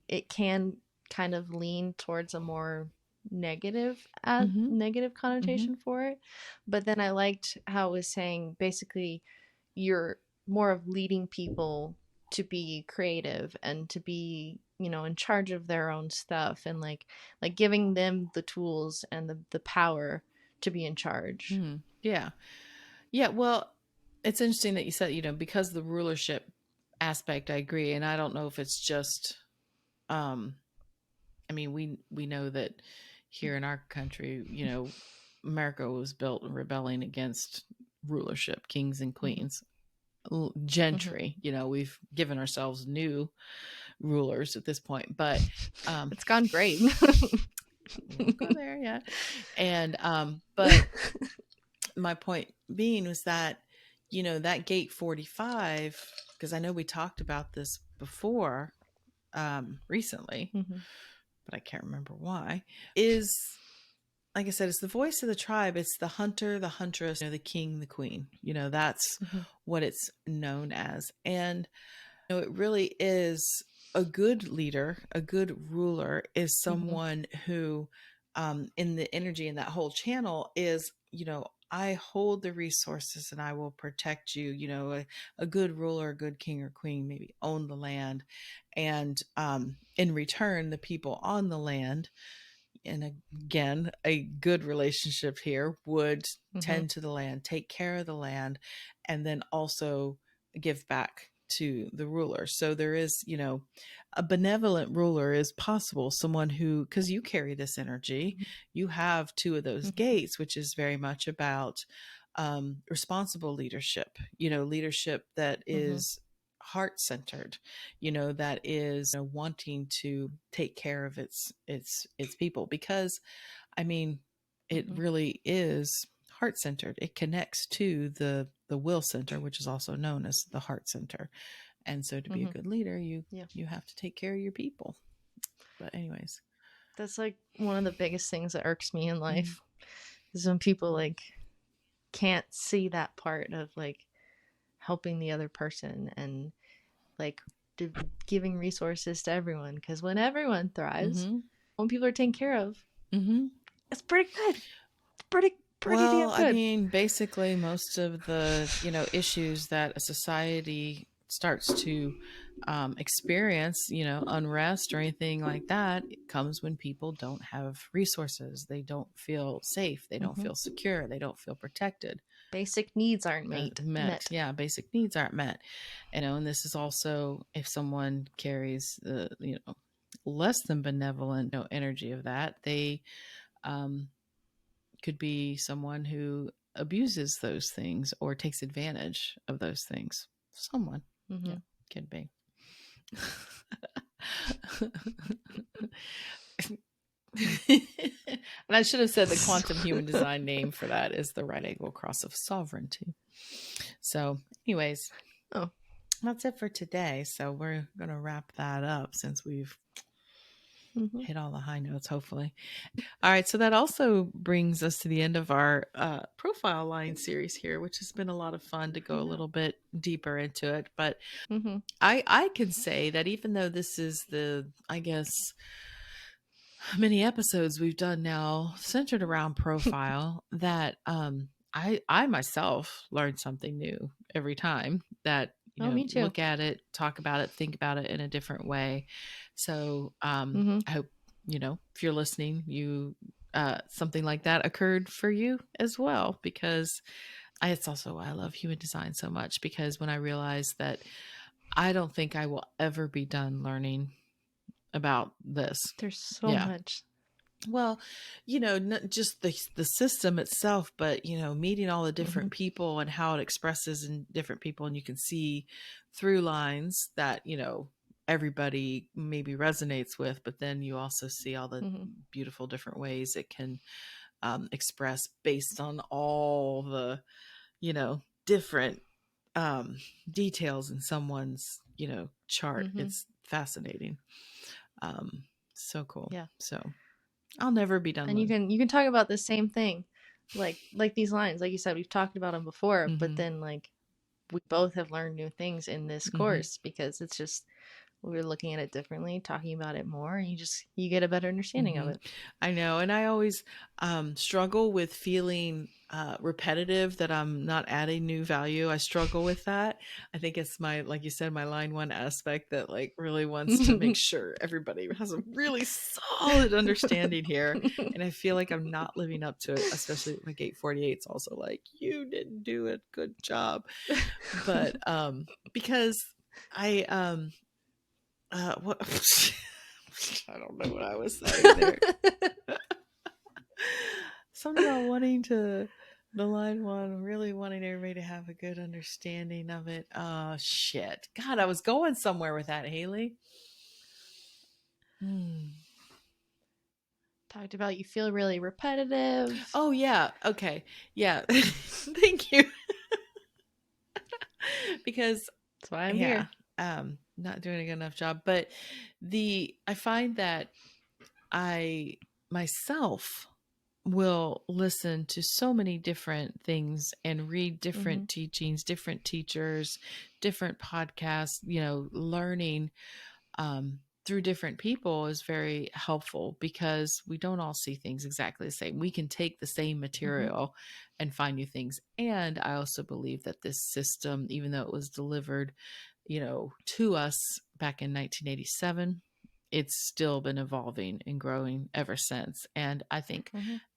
it can kind of lean towards a more negative connotation for it. But then I liked how it was saying basically you're more of leading people to be creative and to be, in charge of their own stuff, and like giving them the tools and the power to be in charge. Yeah. Well, it's interesting that you said, because the rulership aspect, I agree. And I don't know if it's just, we know that here in our country, America was built rebelling against rulership, kings and queens, gentry. We've given ourselves new rulers at this point, but it's gone great. We'll go there, yeah. And but my point being was that that gate 45, because I know we talked about this before recently, but I can't remember why, is, like I said, it's the voice of the tribe. It's the hunter, the huntress, the king, the queen. That's what it's known as. And it really is a good leader, a good ruler is someone who, in the energy in that whole channel is, I hold the resources and I will protect you. A good ruler, a good king or queen maybe own the land. And in return, the people on the land, and again, a good relationship here, would tend to the land, take care of the land, and then also give back to the ruler. So there is, a benevolent ruler is possible. Someone who, because you carry this energy, you have two of those gates, which is very much about responsible leadership, leadership that is heart-centered, that is wanting to take care of its people, because it really is heart-centered. It connects to the the will center, which is also known as the heart center. And so to be a good leader, you have to take care of your people. But anyways, that's like one of the biggest things that irks me in life is when people like can't see that part of like helping the other person and like giving resources to everyone. Because when everyone thrives, when people are taken care of, it's pretty good. It's pretty damn good. I mean, basically most of the, issues that a society starts to experience, unrest or anything like that, it comes when people don't have resources. They don't feel safe. They don't feel secure. They don't feel protected. Basic needs aren't met. Yeah, basic needs aren't met. And this is also if someone carries the, less than benevolent energy of that, they could be someone who abuses those things or takes advantage of those things. Someone, could be. And I should have said the quantum human design name for that is the right angle cross of sovereignty. So anyways, that's it for today. So we're going to wrap that up since we've hit all the high notes, hopefully. All right. So that also brings us to the end of our profile line series here, which has been a lot of fun to go a little bit deeper into it. But I can say that even though this is I guess, many episodes we've done now centered around profile, that I myself learn something new every time that me too. Look at it, talk about it, think about it in a different way. So I hope if you're listening, you something like that occurred for you as well, because it's also why I love human design so much, because when I realized that I don't think I will ever be done learning about this. There's so much. Well, not just the system itself, but, meeting all the different people and how it expresses in different people. And you can see through lines that, everybody maybe resonates with, but then you also see all the beautiful different ways it can express based on all the, different details in someone's, chart. It's fascinating. So cool. Yeah. So I'll never be done. And you can talk about the same thing, like these lines, like you said, we've talked about them before, but then like we both have learned new things in this course, because it's just we're looking at it differently, talking about it more, and you get a better understanding of it. I know, and I always struggle with feeling repetitive, that I'm not adding new value. I struggle with that. I think it's like you said, my line one aspect that like really wants to make sure everybody has a really solid understanding here. And I feel like I'm not living up to it, especially with my gate 48. It's also like, you didn't do a good job. But because what I don't know what I was saying there. Something about wanting to, the line one, really wanting everybody to have a good understanding of it. Oh shit. God, I was going somewhere with that, Haley. Talked about you feel really repetitive. Oh yeah. Okay. Yeah. Thank you. Because that's why I'm here. Not doing a good enough job, but I find that I myself will listen to so many different things and read different teachings, different teachers, different podcasts, learning through different people is very helpful, because we don't all see things exactly the same. We can take the same material and find new things. And I also believe that this system, even though it was delivered to us back in 1987, it's still been evolving and growing ever since. And I think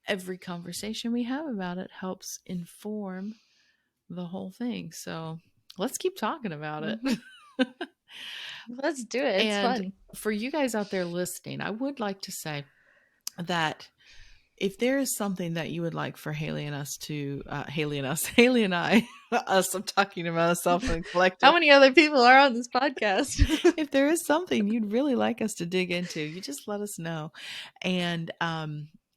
every conversation we have about it helps inform the whole thing. So let's keep talking about it. Let's do it. It's fun. For you guys out there listening, I would like to say that if there is something that you would like for Haley and I, I'm talking about myself and collective. How many other people are on this podcast? If there is something you'd really like us to dig into, you just let us know. And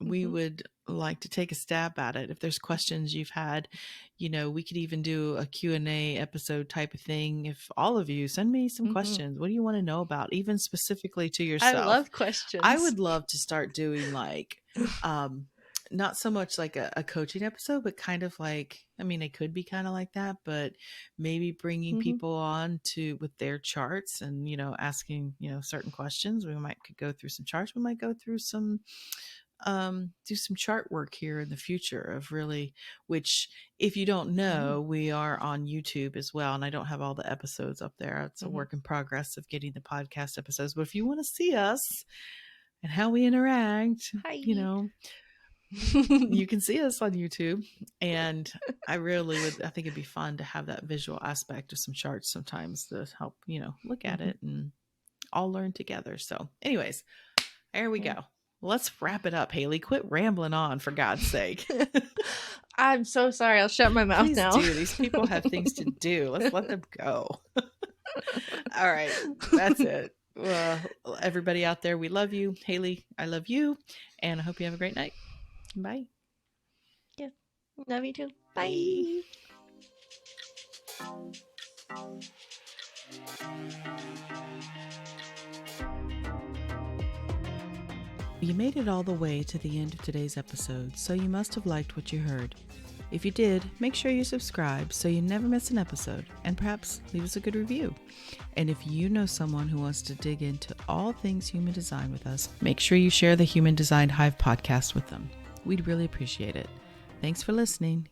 we would like to take a stab at it. If there's questions you've had, we could even do a Q&A episode type of thing. If all of you send me some questions, what do you want to know about, even specifically to yourself? I love questions. I would love to start doing like, not so much like a coaching episode, but kind of like, it could be kind of like that, but maybe bringing people on with their charts and, asking, certain questions. We could go through some charts. We might go through some, do some chart work here in the future of really, which if you don't know, we are on YouTube as well. And I don't have all the episodes up there. It's a work in progress of getting the podcast episodes. But if you want to see us and how we interact, you can see us on YouTube. And I think it'd be fun to have that visual aspect of some charts sometimes to help, look at it and all learn together. So anyways, there we go. Let's wrap it up, Haley. Quit rambling on, for God's sake. I'm so sorry. I'll shut my mouth Please now. do. These people have things to do. Let's let them go. All right. That's it. Well, everybody out there, we love you. Haley, I love you. And I hope you have a great night. Bye. Yeah. Love you too. Bye. You made it all the way to the end of today's episode, so you must have liked what you heard. If you did, make sure you subscribe so you never miss an episode, and perhaps leave us a good review. And if you know someone who wants to dig into all things human design with us, make sure you share the Human Design Hive podcast with them. We'd really appreciate it. Thanks for listening.